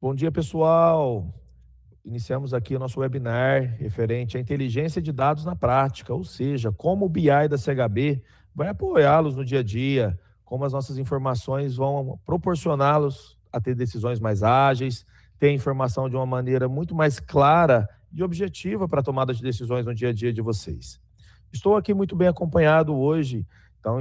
Bom dia, pessoal. Iniciamos aqui o nosso webinar referente à inteligência de dados na prática, ou seja, como o BI da CHB vai apoiá-los no dia a dia, como as nossas informações vão proporcioná-los a ter decisões mais ágeis, ter informação de uma maneira muito mais clara e objetiva para a tomada de decisões no dia a dia de vocês. Estou aqui muito bem acompanhado hoje, então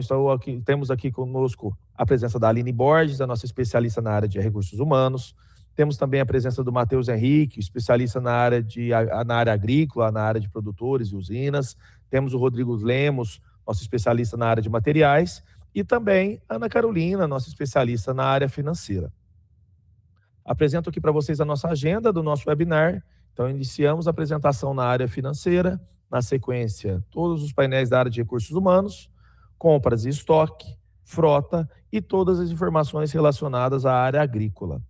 temos aqui conosco a presença da Aline Borges, a nossa especialista na área de recursos humanos. Temos também a presença do Matheus Henrique, especialista na área agrícola, na área de produtores e usinas. Temos o Rodrigo Lemos, nosso especialista na área de materiais. E também a Ana Carolina, nossa especialista na área financeira. Apresento aqui para vocês a nossa agenda do nosso webinar. Então, iniciamos a apresentação na área financeira. Na sequência, todos os painéis da área de recursos humanos, compras e estoque, frota e todas as informações relacionadas à área agrícola.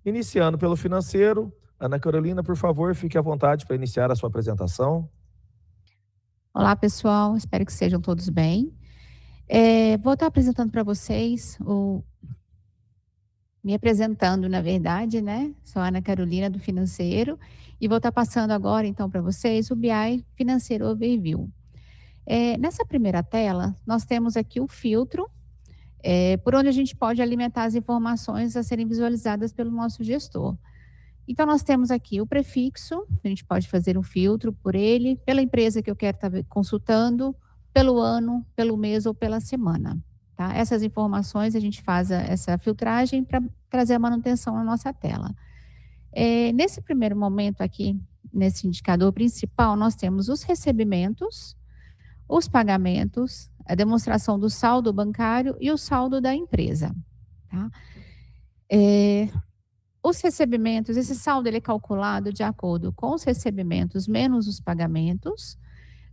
Iniciando pelo financeiro, Ana Carolina, por favor, fique à vontade para iniciar a sua apresentação. Olá, pessoal, espero que sejam todos bem. Vou estar apresentando para vocês, me apresentando, na verdade, né? Sou a Ana Carolina do Financeiro e vou estar passando agora, então, para vocês o BI Financeiro Overview. Nessa primeira tela, nós temos aqui o filtro, por onde a gente pode alimentar as informações a serem visualizadas pelo nosso gestor. Então, nós temos aqui o prefixo, a gente pode fazer um filtro por ele, pela empresa que eu quero estar consultando, pelo ano, pelo mês ou pela semana. Tá? Essas informações a gente faz essa filtragem para trazer a manutenção na nossa tela. Nesse primeiro momento aqui, nesse indicador principal, nós temos os recebimentos, os pagamentos, a demonstração do saldo bancário e o saldo da empresa. Tá? Os recebimentos, esse saldo ele é calculado de acordo com os recebimentos menos os pagamentos.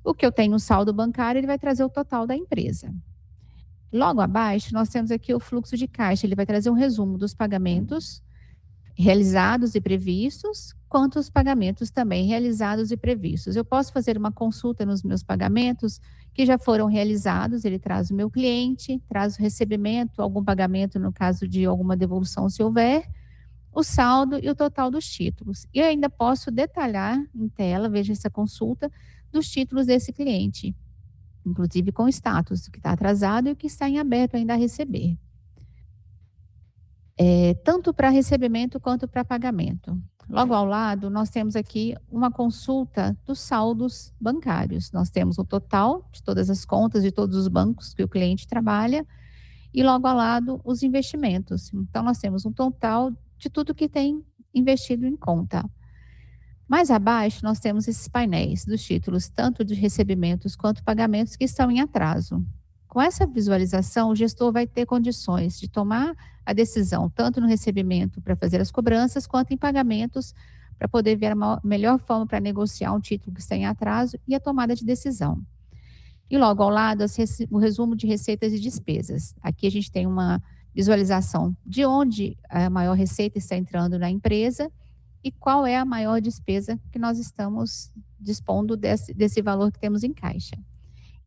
O que eu tenho no saldo bancário, ele vai trazer o total da empresa. Logo abaixo, nós temos aqui o fluxo de caixa, ele vai trazer um resumo dos pagamentos realizados e previstos, quanto os pagamentos também realizados e previstos. Eu posso fazer uma consulta nos meus pagamentos que já foram realizados, ele traz o meu cliente, traz o recebimento, algum pagamento no caso de alguma devolução se houver, o saldo e o total dos títulos. E eu ainda posso detalhar em tela, veja essa consulta, dos títulos desse cliente, inclusive com status, o que está atrasado e o que está em aberto ainda a receber. Tanto para recebimento quanto para pagamento. Logo ao lado, nós temos aqui uma consulta dos saldos bancários. Nós temos o total de todas as contas de todos os bancos que o cliente trabalha e logo ao lado os investimentos. Então, nós temos um total de tudo que tem investido em conta. Mais abaixo, nós temos esses painéis dos títulos, tanto de recebimentos quanto pagamentos que estão em atraso. Com essa visualização, o gestor vai ter condições de tomar a decisão, tanto no recebimento para fazer as cobranças, quanto em pagamentos, para poder ver a melhor forma para negociar um título que está em atraso e a tomada de decisão. E logo ao lado, o resumo de receitas e despesas. Aqui a gente tem uma visualização de onde a maior receita está entrando na empresa e qual é a maior despesa que nós estamos dispondo desse valor que temos em caixa.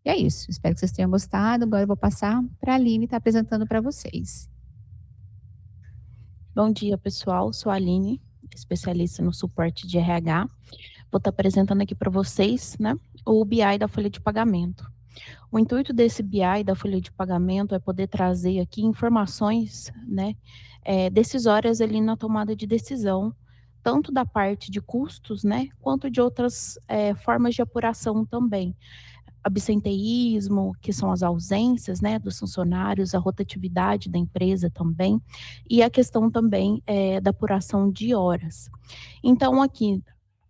E é isso, espero que vocês tenham gostado. Agora eu vou passar para a Aline estar apresentando para vocês. Bom dia, pessoal. Sou a Aline, especialista no suporte de RH. Vou estar apresentando aqui para vocês, né, o BI da folha de pagamento. O intuito desse BI da folha de pagamento é poder trazer aqui informações, né, decisórias ali na tomada de decisão, tanto da parte de custos, né, quanto de outras formas de apuração também. Absenteísmo, que são as ausências, né, dos funcionários, a rotatividade da empresa também, e a questão também da apuração de horas. Então, aqui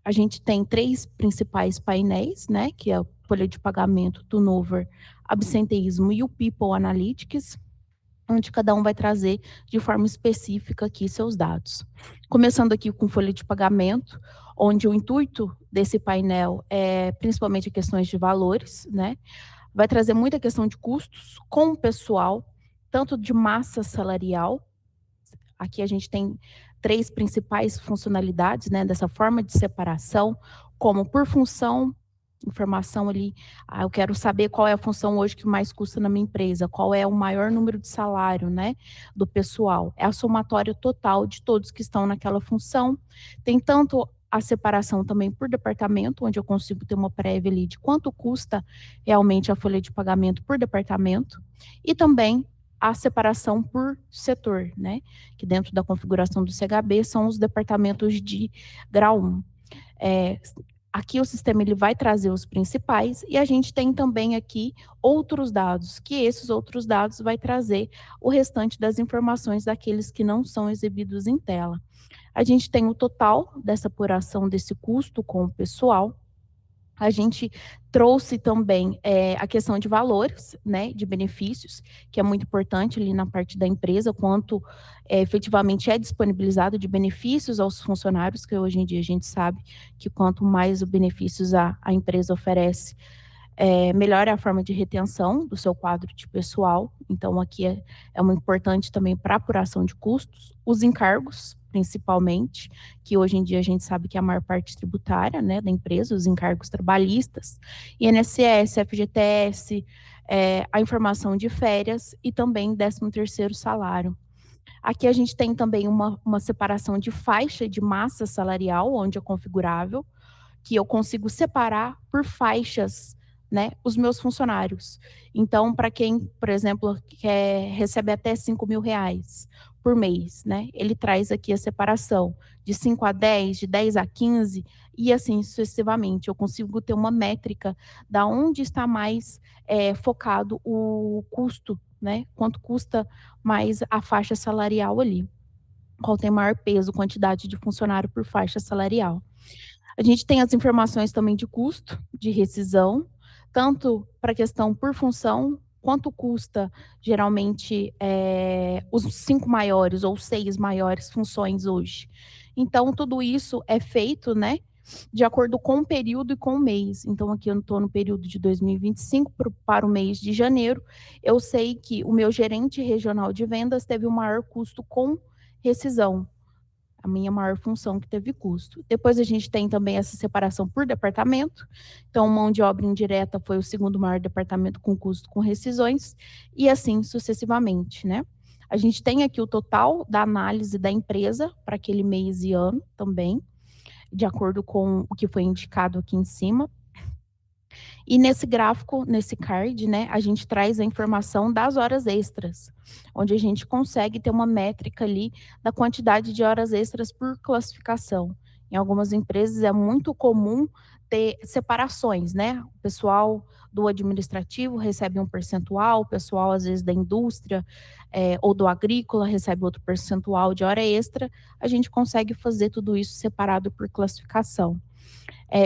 a gente tem 3 principais painéis, né, que é a folha de pagamento, turnover, absenteísmo e o People Analytics, onde cada um vai trazer de forma específica aqui seus dados. Começando aqui com folha de pagamento, onde o intuito desse painel é principalmente questões de valores, né? Vai trazer muita questão de custos com o pessoal, tanto de massa salarial. Aqui a gente tem 3 principais funcionalidades, né, dessa forma de separação, como por função, informação ali, eu quero saber qual é a função hoje que mais custa na minha empresa, qual é o maior número de salário, né, do pessoal. É a somatória total de todos que estão naquela função. Tem tanto a separação também por departamento, onde eu consigo ter uma prévia ali de quanto custa realmente a folha de pagamento por departamento, e também a separação por setor, né, que dentro da configuração do CHB são os departamentos de grau 1. Aqui o sistema ele vai trazer os principais e a gente tem também aqui outros dados, que esses outros dados vai trazer o restante das informações daqueles que não são exibidos em tela. A gente tem o total dessa apuração desse custo com o pessoal. A gente trouxe também a questão de valores, né, de benefícios, que é muito importante ali na parte da empresa, quanto efetivamente é disponibilizado de benefícios aos funcionários, que hoje em dia a gente sabe que quanto mais benefícios a empresa oferece, melhor é a forma de retenção do seu quadro de pessoal. Então, aqui é muito importante também para apuração de custos, os encargos, principalmente, que hoje em dia a gente sabe que é a maior parte tributária, né, da empresa, os encargos trabalhistas, INSS, FGTS, a informação de férias e também 13º salário. Aqui a gente tem também uma separação de faixa de massa salarial, onde é configurável, que eu consigo separar por faixas, né, os meus funcionários. Então, para quem, por exemplo, recebe até R$ 5.000 por mês, né, ele traz aqui a separação de 5 a 10, de 10 a 15, e assim sucessivamente. Eu consigo ter uma métrica da onde está mais focado o custo, né, quanto custa mais a faixa salarial ali. Qual tem maior peso, quantidade de funcionário por faixa salarial. A gente tem as informações também de custo, de rescisão, tanto para a questão por função, quanto custa, geralmente, os 5 maiores ou 6 maiores funções hoje. Então, tudo isso é feito, né, de acordo com o período e com o mês. Então, aqui eu estou no período de 2025 para o mês de janeiro. Eu sei que o meu gerente regional de vendas teve o maior custo com rescisão, a minha maior função que teve custo. Depois a gente tem também essa separação por departamento. Então, mão de obra indireta foi o segundo maior departamento com custo com rescisões, e assim sucessivamente, né? A gente tem aqui o total da análise da empresa para aquele mês e ano também, de acordo com o que foi indicado aqui em cima. E nesse gráfico, nesse card, né, a gente traz a informação das horas extras, onde a gente consegue ter uma métrica ali da quantidade de horas extras por classificação. Em algumas empresas é muito comum ter separações, né? O pessoal do administrativo recebe um percentual, o pessoal, às vezes, da indústria ou do agrícola recebe outro percentual de hora extra. A gente consegue fazer tudo isso separado por classificação.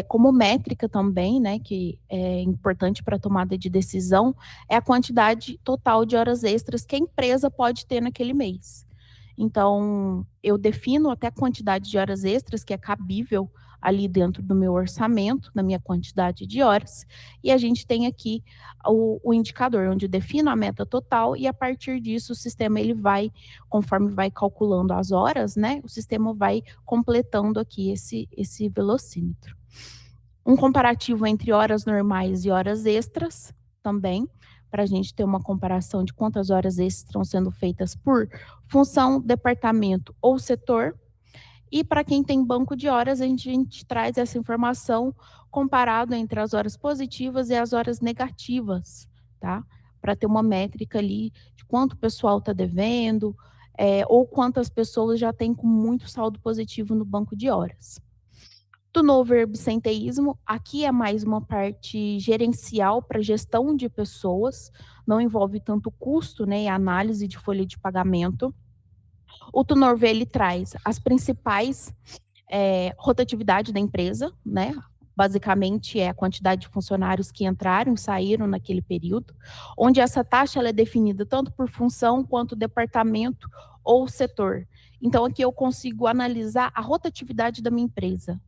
Como métrica também, né, que é importante para a tomada de decisão, é a quantidade total de horas extras que a empresa pode ter naquele mês. Então, eu defino até a quantidade de horas extras que é cabível ali dentro do meu orçamento, na minha quantidade de horas, e a gente tem aqui o indicador, onde eu defino a meta total, e a partir disso o sistema ele vai, conforme vai calculando as horas, né, o sistema vai completando aqui esse velocímetro. Um comparativo entre horas normais e horas extras também, para a gente ter uma comparação de quantas horas extras estão sendo feitas por função, departamento ou setor. E para quem tem banco de horas, a gente traz essa informação comparado entre as horas positivas e as horas negativas, tá? Para ter uma métrica ali de quanto o pessoal está devendo, ou quantas pessoas já têm com muito saldo positivo no banco de horas. Do novo absenteísmo, aqui é mais uma parte gerencial para gestão de pessoas, não envolve tanto custo, né, e análise de folha de pagamento. O turnover, ele traz as principais rotatividade da empresa, né, basicamente é a quantidade de funcionários que entraram e saíram naquele período, onde essa taxa ela é definida tanto por função quanto departamento ou setor. Então, aqui eu consigo analisar a rotatividade da minha empresa.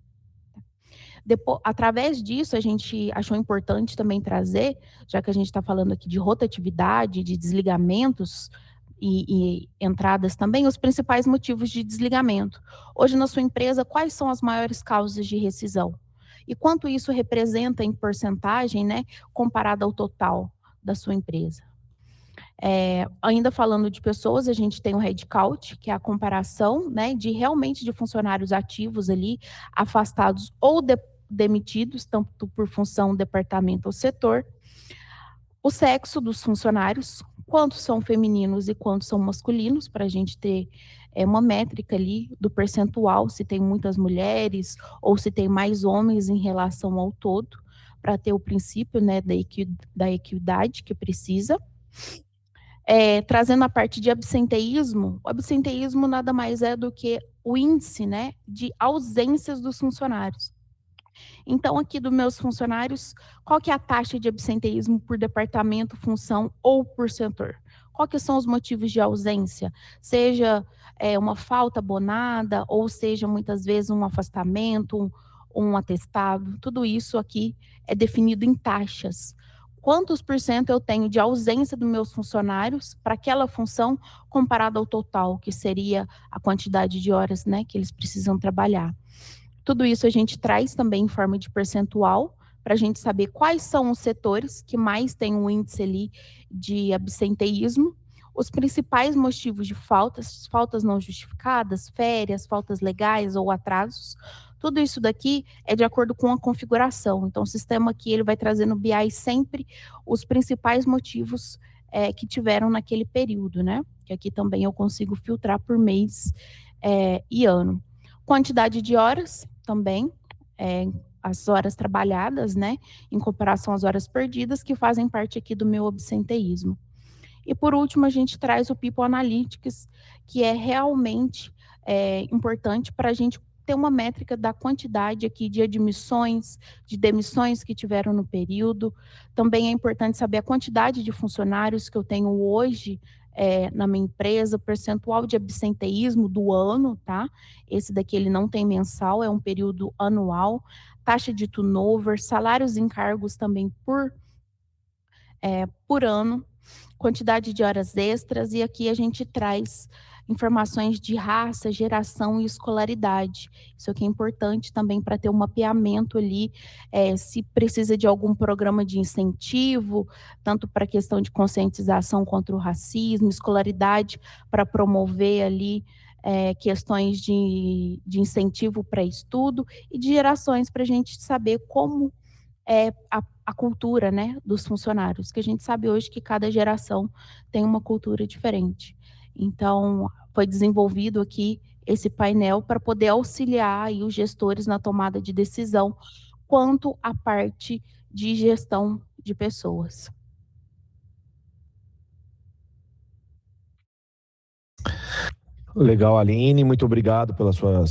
Depois, através disso, a gente achou importante também trazer, já que a gente está falando aqui de rotatividade, de desligamentos e entradas também, os principais motivos de desligamento. Hoje, na sua empresa, quais são as maiores causas de rescisão? e quanto isso representa em porcentagem, né, comparado ao total da sua empresa. Ainda falando de pessoas, a gente tem o headcount, que é a comparação, né, de funcionários ativos ali, afastados ou demitidos, tanto por função, departamento ou setor. O sexo dos funcionários, quantos são femininos e quantos são masculinos, para a gente ter uma métrica ali do percentual, se tem muitas mulheres ou se tem mais homens em relação ao todo, para ter o princípio, né, da equidade que precisa. Trazendo a parte de absenteísmo, o absenteísmo nada mais é do que o índice, né, de ausências dos funcionários. Então, aqui dos meus funcionários, qual que é a taxa de absenteísmo por departamento, função ou por setor? Qual que são os motivos de ausência? Seja uma falta abonada, ou seja, muitas vezes um afastamento, um atestado, tudo isso aqui é definido em taxas. Quantos por cento eu tenho de ausência dos meus funcionários para aquela função comparado ao total, que seria a quantidade de horas, né, que eles precisam trabalhar. Tudo isso a gente traz também em forma de percentual, para a gente saber quais são os setores que mais têm um índice ali de absenteísmo, os principais motivos de faltas não justificadas, férias, faltas legais ou atrasos. Tudo isso daqui é de acordo com a configuração. Então, o sistema aqui ele vai trazer no BI sempre os principais motivos que tiveram naquele período, né? Que aqui também eu consigo filtrar por mês e ano. Quantidade de horas também, as horas trabalhadas, né, em comparação às horas perdidas, que fazem parte aqui do meu absenteísmo. E por último, a gente traz o People Analytics, que é realmente importante para a gente ter uma métrica da quantidade aqui de admissões, de demissões que tiveram no período. Também é importante saber a quantidade de funcionários que eu tenho hoje na minha empresa, percentual de absenteísmo do ano, tá? Esse daqui ele não tem mensal, é um período anual, taxa de turnover, salários e encargos também por ano, quantidade de horas extras, e aqui a gente traz informações de raça, geração e escolaridade. Isso aqui é importante também para ter um mapeamento ali, se precisa de algum programa de incentivo, tanto para a questão de conscientização contra o racismo, escolaridade para promover ali questões de incentivo para estudo e de gerações para a gente saber como é a cultura, né, dos funcionários, que a gente sabe hoje que cada geração tem uma cultura diferente. Então, foi desenvolvido aqui esse painel para poder auxiliar aí os gestores na tomada de decisão quanto à parte de gestão de pessoas. Legal, Aline, muito obrigado pela sua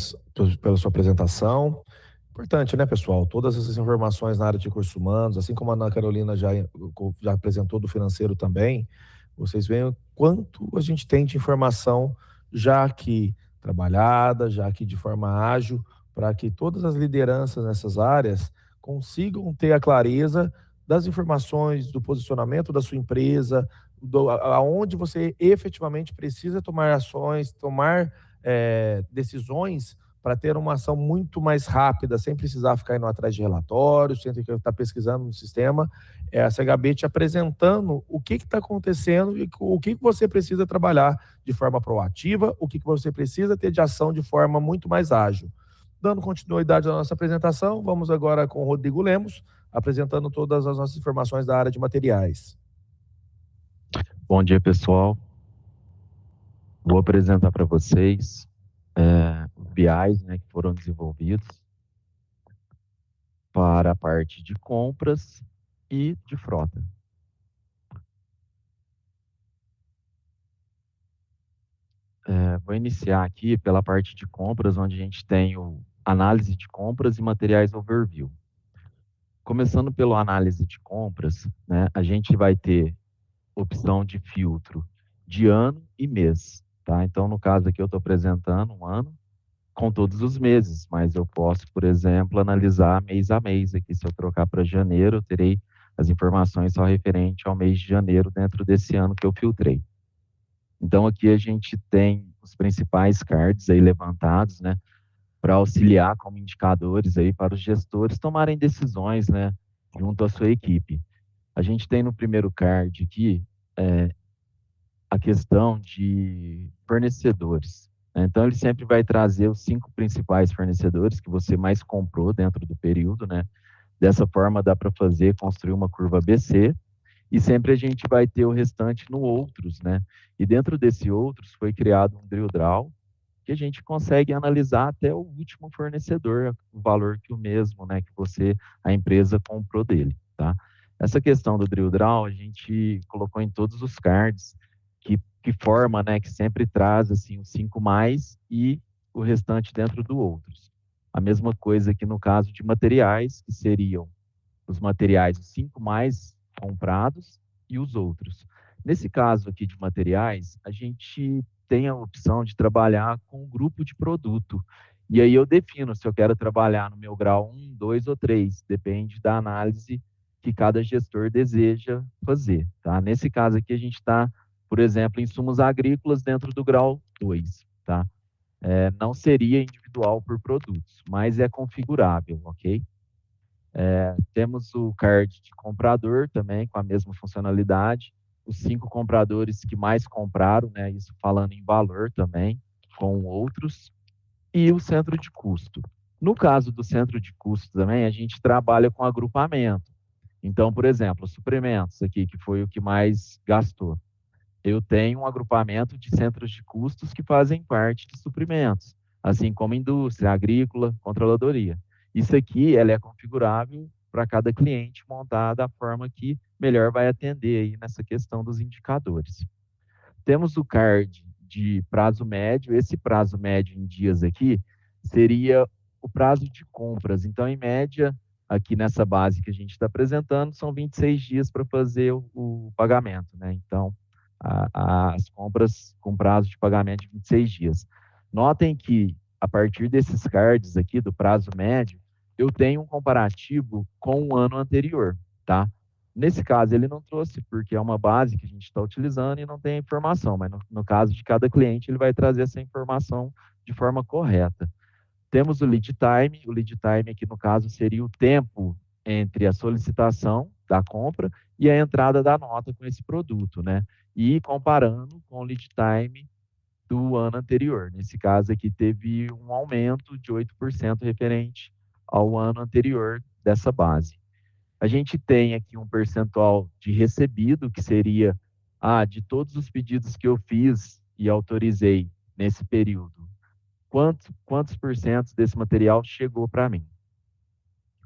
apresentação. Importante, né, pessoal? Todas essas informações na área de recursos humanos, assim como a Ana Carolina já apresentou do financeiro também, vocês veem o quanto a gente tem de informação já aqui trabalhada, já aqui de forma ágil, para que todas as lideranças nessas áreas consigam ter a clareza das informações, do posicionamento da sua empresa, aonde você efetivamente precisa tomar ações, tomar decisões para ter uma ação muito mais rápida, sem precisar ficar indo atrás de relatórios, sem ter que estar pesquisando no sistema. A CHB te apresentando o que está acontecendo e o que você precisa trabalhar de forma proativa, o que você precisa ter de ação de forma muito mais ágil. Dando continuidade à nossa apresentação, vamos agora com o Rodrigo Lemos, apresentando todas as nossas informações da área de materiais. Bom dia, pessoal. Vou apresentar para vocês os BIs, né, que foram desenvolvidos para a parte de compras e de frota. Vou iniciar aqui pela parte de compras, onde a gente tem o análise de compras e materiais overview. Começando pela análise de compras, né, a gente vai ter opção de filtro de ano e mês, tá? Então, no caso aqui, eu estou apresentando um ano com todos os meses, mas eu posso, por exemplo, analisar mês a mês aqui. Se eu trocar para janeiro, eu terei as informações só referente ao mês de janeiro dentro desse ano que eu filtrei. Então, aqui a gente tem os principais cards aí levantados, né? para auxiliar como indicadores aí para os gestores tomarem decisões, né, junto à sua equipe. A gente tem no primeiro card aqui a questão de fornecedores, né? Então, ele sempre vai trazer os 5 principais fornecedores que você mais comprou dentro do período, né? Dessa forma, dá para construir uma curva ABC, e sempre a gente vai ter o restante no outros, né? E dentro desse outros foi criado um drill draw, que a gente consegue analisar até o último fornecedor, o valor que o mesmo, né, que a empresa comprou dele, tá? Essa questão do drill draw, a gente colocou em todos os cards, que forma, né, que sempre traz, assim, os 5 mais e o restante dentro do outros. A mesma coisa aqui no caso de materiais, que seriam os materiais, os 5 mais comprados e os outros. Nesse caso aqui de materiais, a gente tem a opção de trabalhar com um grupo de produto. E aí eu defino se eu quero trabalhar no meu grau 1, 2 ou 3, depende da análise que cada gestor deseja fazer, tá? Nesse caso aqui a gente está, por exemplo, insumos agrícolas dentro do grau 2, tá? Não seria individual por produtos, mas é configurável, ok? Temos o card de comprador também, com a mesma funcionalidade. Os 5 compradores que mais compraram, né, isso falando em valor também, com outros. E o centro de custo. No caso do centro de custo também, a gente trabalha com agrupamento. Então, por exemplo, suprimentos aqui, que foi o que mais gastou. Eu tenho um agrupamento de centros de custos que fazem parte de suprimentos, assim como indústria, agrícola, controladoria. Isso aqui, ela é configurável para cada cliente montar da forma que melhor vai atender aí nessa questão dos indicadores. Temos o card de prazo médio. Esse prazo médio em dias aqui seria o prazo de compras. Então, em média, aqui nessa base que a gente está apresentando, são 26 dias para fazer o pagamento, né? Então, as compras com prazo de pagamento de 26 dias. Notem que, a partir desses cards aqui, do prazo médio, eu tenho um comparativo com o ano anterior, tá? Nesse caso, ele não trouxe, porque é uma base que a gente está utilizando e não tem informação, mas no caso de cada cliente, ele vai trazer essa informação de forma correta. Temos o lead time aqui no caso seria o tempo entre a solicitação da compra e a entrada da nota com esse produto, né? E comparando com o lead time do ano anterior. Nesse caso aqui teve um aumento de 8% referente ao ano anterior dessa base. A gente tem aqui um percentual de recebido, que seria de todos os pedidos que eu fiz e autorizei nesse período, quantos por cento desse material chegou para mim.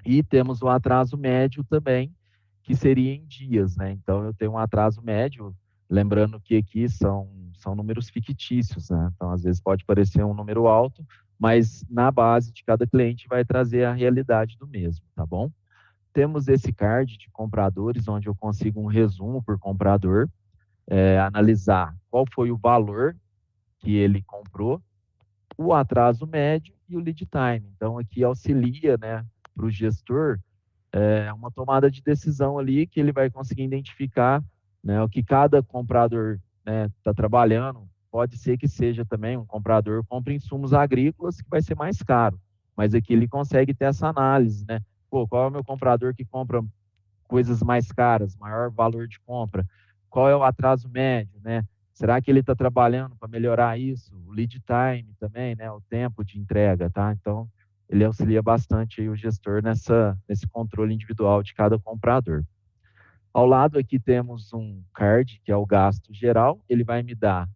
E temos o atraso médio também, que seria em dias, né? Então, eu tenho um atraso médio, lembrando que aqui são números fictícios, né? Então, às vezes pode parecer um número alto, mas na base de cada cliente vai trazer a realidade do mesmo, tá bom? Temos esse card de compradores, onde eu consigo um resumo por comprador, analisar qual foi o valor que ele comprou, o atraso médio e o lead time. Então, aqui auxilia, né, para o gestor uma tomada de decisão ali, que ele vai conseguir identificar, né, o que cada comprador está trabalhando. Pode ser que seja também um comprador compra insumos agrícolas, que vai ser mais caro, mas aqui ele consegue ter essa análise, né? Pô, qual é o meu comprador que compra coisas mais caras, maior valor de compra? Qual é o atraso médio, né? Será que ele está trabalhando para melhorar isso? O lead time também, né? O tempo de entrega, tá? Então, ele auxilia bastante aí o gestor nesse controle individual de cada comprador. Ao lado aqui temos um card, que é o gasto geral. Ele vai me dar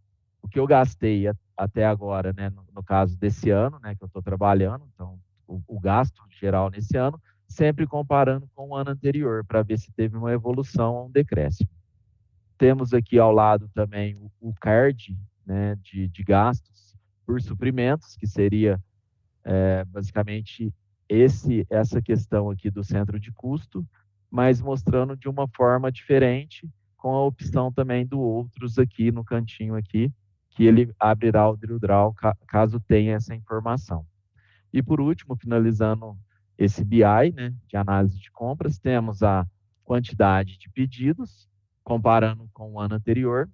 o que eu gastei até agora, né? No caso desse ano, né? Que eu estou trabalhando. Então, o gasto geral nesse ano, sempre comparando com o ano anterior, para ver se teve uma evolução ou um decréscimo. Temos aqui ao lado também o card, né, de gastos por suprimentos, que seria basicamente essa questão aqui do centro de custo, mas mostrando de uma forma diferente, com a opção também do outros aqui no cantinho aqui, que ele abrirá o drill draw caso tenha essa informação. E por último, finalizando esse BI, né, de análise de compras, temos a quantidade de pedidos, comparando com o ano anterior,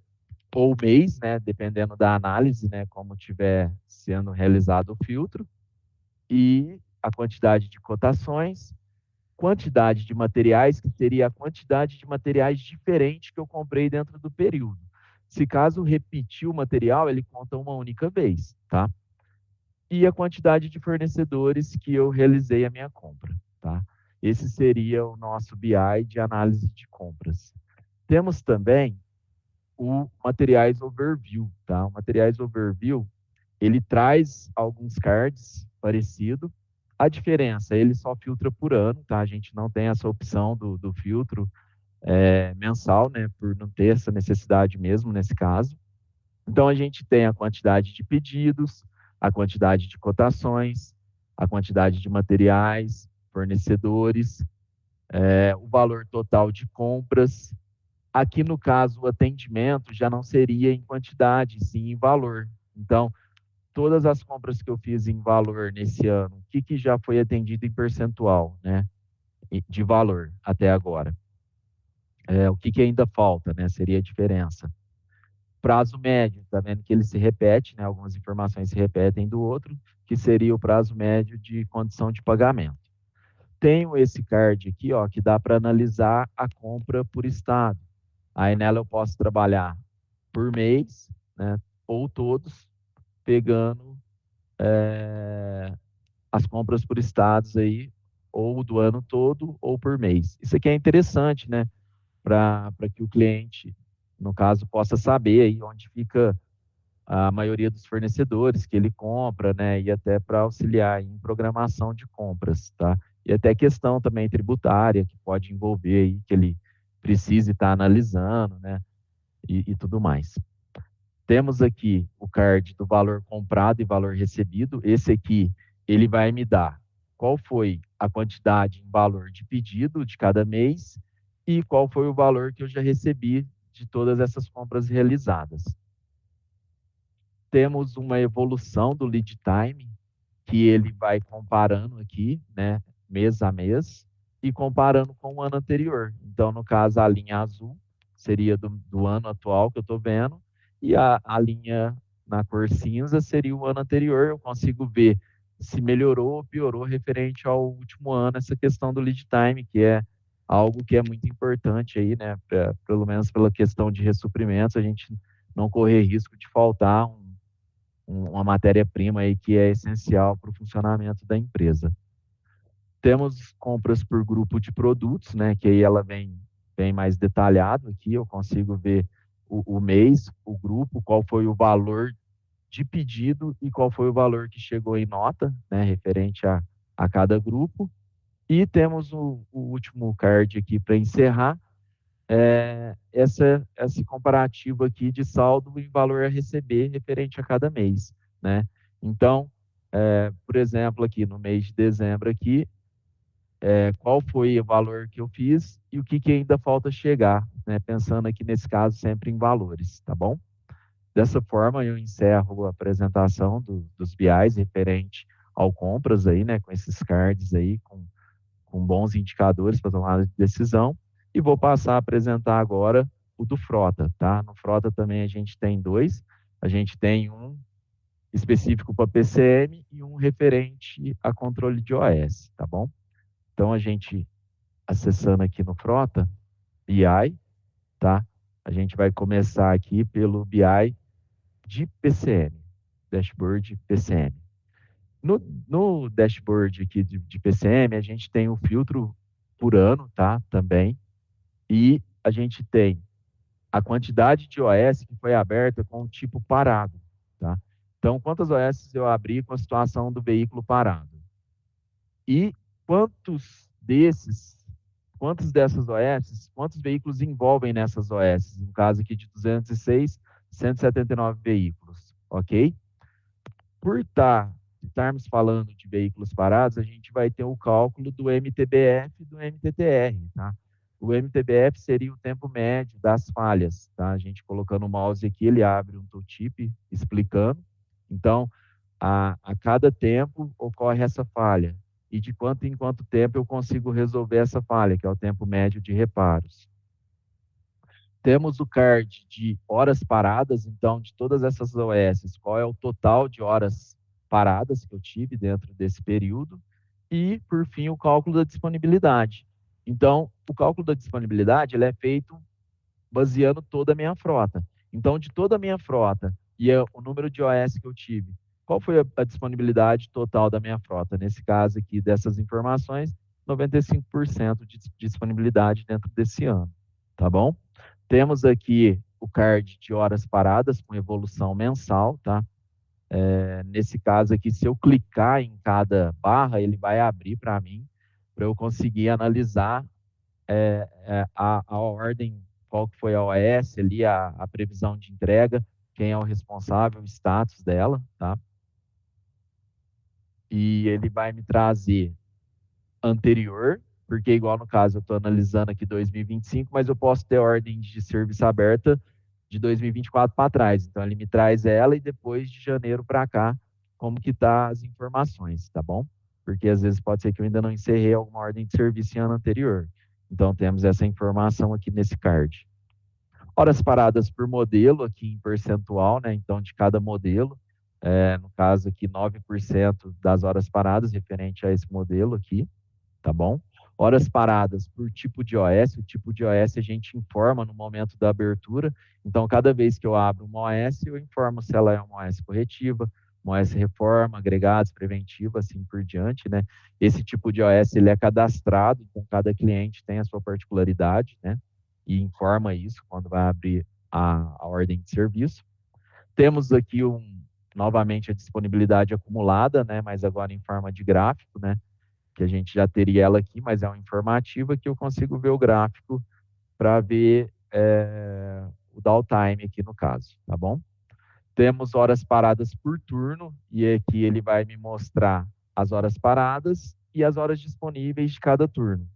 ou mês, né, dependendo da análise, né, como estiver sendo realizado o filtro. e a quantidade de cotações, quantidade de materiais, que seria a quantidade de materiais diferentes que eu comprei dentro do período. Se caso repetir o material, ele conta uma única vez, tá? E a quantidade de fornecedores que eu realizei a minha compra, tá? Esse seria o nosso BI de análise de compras. Temos também o Materiais Overview, tá? O Materiais Overview, ele traz alguns cards parecido. A diferença, ele só filtra por ano, tá? A gente não tem essa opção do filtro mensal, né? Por não ter essa necessidade mesmo nesse caso. Então, a gente tem a quantidade de pedidos, a quantidade de cotações, a quantidade de materiais, fornecedores, o valor total de compras. Aqui, no caso, o atendimento já não seria em quantidade, sim em valor. Então, todas as compras que eu fiz em valor nesse ano, o que já foi atendido em percentual, né, de valor até agora? O que ainda falta, né, seria a diferença. Prazo médio, tá vendo que ele se repete, né, algumas informações se repetem do outro, que seria o prazo médio de condição de pagamento. Tenho esse card aqui, ó, que dá para analisar a compra por estado. Aí nela eu posso trabalhar por mês, né, ou todos, pegando as compras por estados aí, ou do ano todo, ou por mês. Isso aqui é interessante, né, para que o cliente, no caso, possa saber aí onde fica a maioria dos fornecedores que ele compra, né, e até para auxiliar em programação de compras, tá? E até questão também tributária, que pode envolver aí, que ele precise estar analisando, né, e tudo mais. Temos aqui o card do valor comprado e valor recebido. Esse aqui, ele vai me dar qual foi a quantidade em valor de pedido de cada mês e qual foi o valor que eu já recebi de todas essas compras realizadas. Temos uma evolução do lead time, que ele vai comparando aqui, né, mês a mês, e comparando com o ano anterior. Então, no caso, a linha azul seria do ano atual que eu estou vendo, e a linha na cor cinza seria o ano anterior. Eu consigo ver se melhorou ou piorou referente ao último ano, essa questão do lead time, que é algo que é muito importante aí, né, pelo menos pela questão de ressuprimentos, a gente não correr risco de faltar uma matéria-prima aí que é essencial para o funcionamento da empresa. Temos compras por grupo de produtos, né, que aí ela vem mais detalhado aqui, eu consigo ver o mês, o grupo, qual foi o valor de pedido e qual foi o valor que chegou em nota, né, referente a cada grupo. E temos o último card aqui para encerrar, esse comparativo aqui de saldo em valor a receber referente a cada mês, né? Então, por exemplo, aqui no mês de dezembro aqui, qual foi o valor que eu fiz e o que ainda falta chegar, né? Pensando aqui nesse caso sempre em valores, tá bom? Dessa forma, eu encerro a apresentação dos BIs referente ao compras aí, né? Com esses cards aí, com bons indicadores para tomada de decisão. E vou passar a apresentar agora o do Frota, tá? No Frota também a gente tem dois. A gente tem um específico para PCM e um referente a controle de OS, tá bom? Então, a gente, acessando aqui no Frota, BI, tá? A gente vai começar aqui pelo BI de PCM, Dashboard PCM. No dashboard aqui de PCM, a gente tem o filtro por ano, tá? Também. E a gente tem a quantidade de OS que foi aberta com o tipo parado, tá? Então, quantas OS eu abri com a situação do veículo parado? E quantas dessas OS, quantos veículos envolvem nessas OS? No caso aqui de 206, 179 veículos, ok? Por estarmos falando de veículos parados, a gente vai ter o cálculo do MTBF e do MTTR, tá? O MTBF seria o tempo médio das falhas, tá? A gente colocando o mouse aqui, ele abre um tooltip explicando. Então, a cada tempo ocorre essa falha. E de quanto em quanto tempo eu consigo resolver essa falha, que é o tempo médio de reparos. Temos o card de horas paradas, então, de todas essas OS, qual é o total de horas paradas que eu tive dentro desse período e, por fim, o cálculo da disponibilidade. Então, o cálculo da disponibilidade ele é feito baseando toda a minha frota. Então, de toda a minha frota e o número de OS que eu tive, qual foi a disponibilidade total da minha frota? Nesse caso aqui, dessas informações, 95% de disponibilidade dentro desse ano, tá bom? Temos aqui o card de horas paradas com evolução mensal, tá? Nesse caso aqui, se eu clicar em cada barra, ele vai abrir para mim, para eu conseguir analisar a ordem, qual que foi a OS ali, a previsão de entrega, quem é o responsável, o status dela, tá? E ele vai me trazer anterior, porque igual no caso eu estou analisando aqui 2025, mas eu posso ter ordem de serviço aberta de 2024 para trás. Então ele me traz ela e depois de janeiro para cá, como que tá as informações, tá bom? Porque às vezes pode ser que eu ainda não encerrei alguma ordem de serviço em ano anterior. Então temos essa informação aqui nesse card. Horas paradas por modelo aqui em percentual, né? Então de cada modelo, no caso aqui 9% das horas paradas referente a esse modelo aqui, tá bom? Horas paradas por tipo de OS, o tipo de OS a gente informa no momento da abertura, então cada vez que eu abro uma OS, eu informo se ela é uma OS corretiva, uma OS reforma, agregados, preventiva, assim por diante, né? Esse tipo de OS, ele é cadastrado, então cada cliente tem a sua particularidade, né? E informa isso quando vai abrir a ordem de serviço. Temos aqui novamente a disponibilidade acumulada, né? Mas agora em forma de gráfico, né? Que a gente já teria ela aqui, mas é uma informativa que eu consigo ver o gráfico para ver o downtime aqui no caso, tá bom? Temos horas paradas por turno, e aqui ele vai me mostrar as horas paradas e as horas disponíveis de cada turno.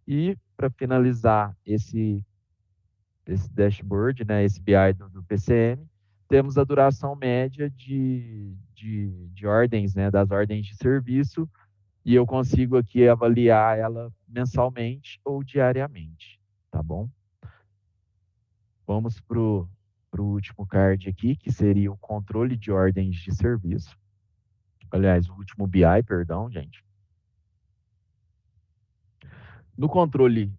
E para finalizar esse dashboard, né, esse BI do PCM, temos a duração média de ordens, né, das ordens de serviço, e eu consigo aqui avaliar ela mensalmente ou diariamente, tá bom? Vamos para o último card aqui, que seria o controle de ordens de serviço. Aliás, o último BI, perdão, gente. No controle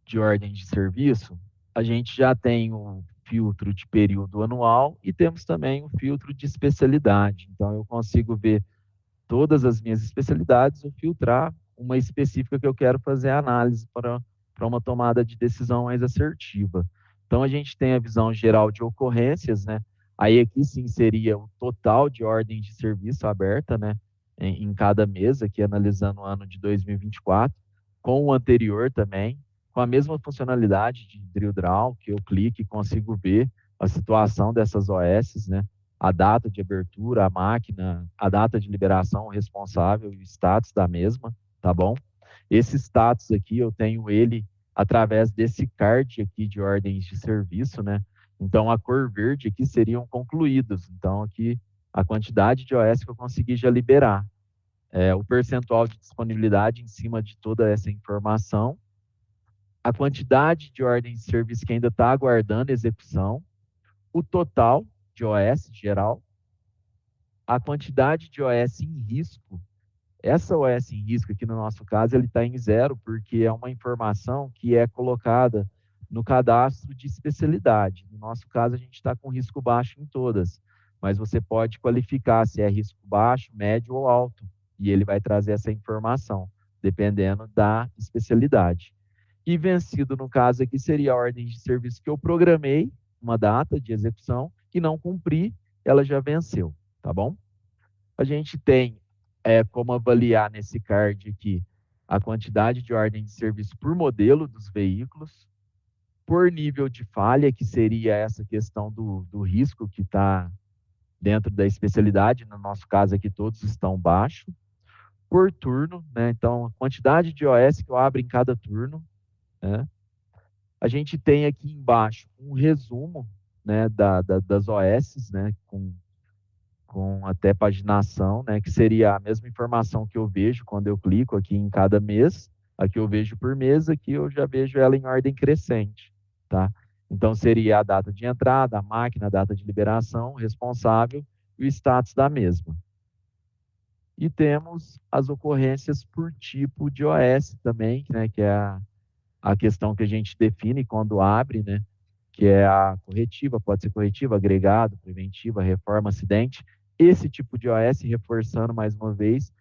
de ordens de serviço, a gente já tem o filtro de período anual e temos também o filtro de especialidade. Então, eu consigo ver todas as minhas especialidades ou filtrar uma específica que eu quero fazer a análise para uma tomada de decisão mais assertiva. Então, a gente tem a visão geral de ocorrências, né? Aí aqui sim seria o total de ordens de serviço aberta, né? Em cada mês, aqui analisando o ano de 2024, com o anterior também, com a mesma funcionalidade de drill down, que eu clique e consigo ver a situação dessas OS, né? A data de abertura, a máquina, a data de liberação, o responsável e o status da mesma, tá bom? Esse status aqui, eu tenho ele através desse card aqui de ordens de serviço, né? Então, a cor verde aqui seriam concluídos. Então, aqui, a quantidade de OS que eu consegui já liberar. O percentual de disponibilidade em cima de toda essa informação. A quantidade de ordens de serviço que ainda está aguardando execução. O total de OS geral, a quantidade de OS em risco. Essa OS em risco aqui no nosso caso, ele está em 0, porque é uma informação que é colocada no cadastro de especialidade. No nosso caso, a gente está com risco baixo em todas, mas você pode qualificar se é risco baixo, médio ou alto, e ele vai trazer essa informação, dependendo da especialidade. E vencido, no caso aqui, seria a ordem de serviço que eu programei, uma data de execução, e não cumpri, ela já venceu, tá bom? A gente tem como avaliar nesse card aqui a quantidade de ordem de serviço por modelo dos veículos, por nível de falha, que seria essa questão do risco que está dentro da especialidade, no nosso caso aqui todos estão baixo, por turno, né? Então, a quantidade de OS que eu abro em cada turno, né? A gente tem aqui embaixo um resumo, né, das OS, né, com até paginação, né, que seria a mesma informação que eu vejo quando eu clico aqui em cada mês. Aqui eu vejo por mês, aqui eu já vejo ela em ordem crescente, tá? Então, seria a data de entrada, a máquina, a data de liberação, responsável e o status da mesma. E temos as ocorrências por tipo de OS também, né, que é a questão que a gente define quando abre, né, que é a corretiva, pode ser corretiva, agregado, preventiva, reforma, acidente. Esse tipo de OS, reforçando mais uma vez,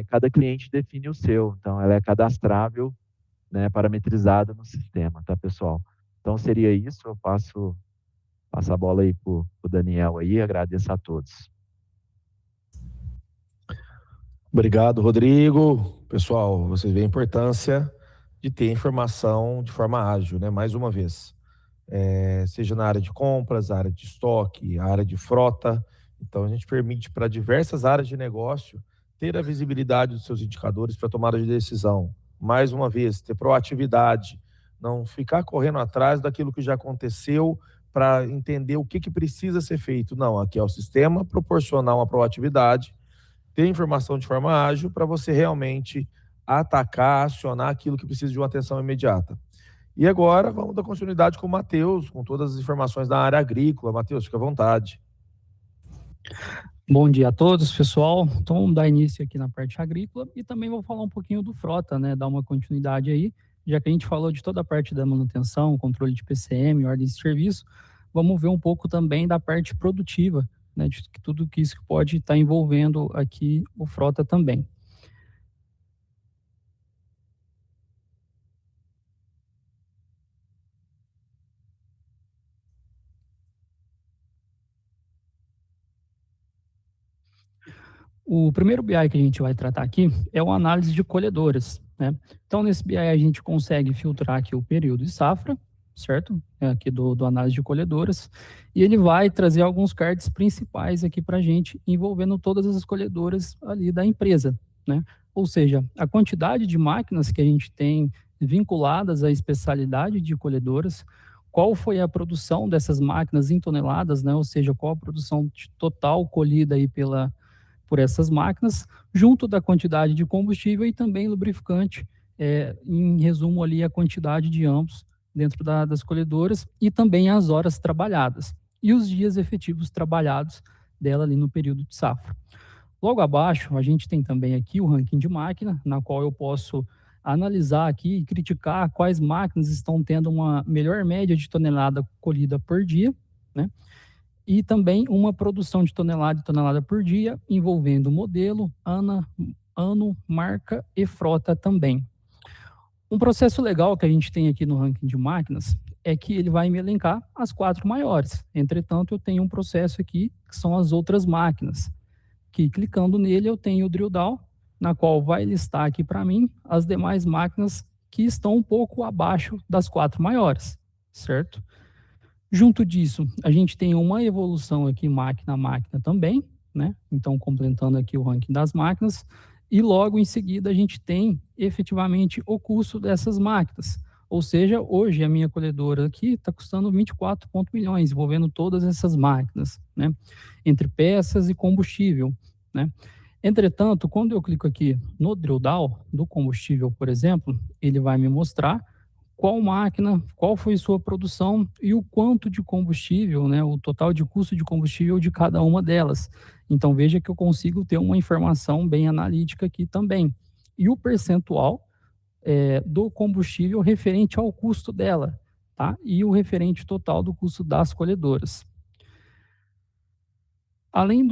cada cliente define o seu, então ela é cadastrável, né, parametrizada no sistema, tá, pessoal? Então seria isso, eu passo a bola aí para o Daniel aí, agradeço a todos. Obrigado, Rodrigo. Pessoal, vocês veem a importância de ter informação de forma ágil, né? Mais uma vez, seja na área de compras, área de estoque, área de frota. Então, a gente permite para diversas áreas de negócio ter a visibilidade dos seus indicadores para tomada de decisão. Mais uma vez, ter proatividade, não ficar correndo atrás daquilo que já aconteceu para entender o que precisa ser feito. Não, aqui é o sistema proporcionar uma proatividade, ter informação de forma ágil para você realmente atacar, acionar aquilo que precisa de uma atenção imediata. E agora vamos dar continuidade com o Matheus, com todas as informações da área agrícola. Matheus, fica à vontade. Bom dia a todos, pessoal. Então, vamos dar início aqui na parte agrícola e também vou falar um pouquinho do frota, né? Dar uma continuidade aí, já que a gente falou de toda a parte da manutenção, controle de PCM, ordem de serviço, vamos ver um pouco também da parte produtiva, né? De tudo que isso pode estar envolvendo aqui o frota também. O primeiro BI que a gente vai tratar aqui é uma análise de colhedoras, né? Então, nesse BI a gente consegue filtrar aqui o período de safra, certo? Aqui do análise de colhedoras, e ele vai trazer alguns cards principais aqui para a gente, envolvendo todas as colhedoras ali da empresa, né? Ou seja, a quantidade de máquinas que a gente tem vinculadas à especialidade de colhedoras, qual foi a produção dessas máquinas em toneladas, né? Ou seja, qual a produção total colhida aí por essas máquinas, junto da quantidade de combustível e também lubrificante, em resumo ali a quantidade de ambos dentro das colhedoras e também as horas trabalhadas e os dias efetivos trabalhados dela ali no período de safra. Logo abaixo, a gente tem também aqui o ranking de máquina, na qual eu posso analisar aqui e criticar quais máquinas estão tendo uma melhor média de tonelada colhida por dia, né? E também uma produção de tonelada por dia, envolvendo modelo, ano, marca e frota também. Um processo legal que a gente tem aqui no ranking de máquinas é que ele vai me elencar as 4 maiores. Entretanto, eu tenho um processo aqui que são as outras máquinas, que clicando nele eu tenho o drill down, na qual vai listar aqui para mim as demais máquinas que estão um pouco abaixo das 4 maiores, certo? Junto disso, a gente tem uma evolução aqui máquina a máquina também, né? Então, completando aqui o ranking das máquinas. E logo em seguida, a gente tem efetivamente o custo dessas máquinas. Ou seja, hoje a minha colhedora aqui está custando 24 milhões, envolvendo todas essas máquinas, né? Entre peças e combustível, né? Entretanto, quando eu clico aqui no drill down do combustível, por exemplo, ele vai me mostrar qual máquina, qual foi sua produção e o quanto de combustível, né, o total de custo de combustível de cada uma delas. Então, veja que eu consigo ter uma informação bem analítica aqui também. E o percentual do combustível referente ao custo dela, tá? E o referente total do custo das colhedoras. Além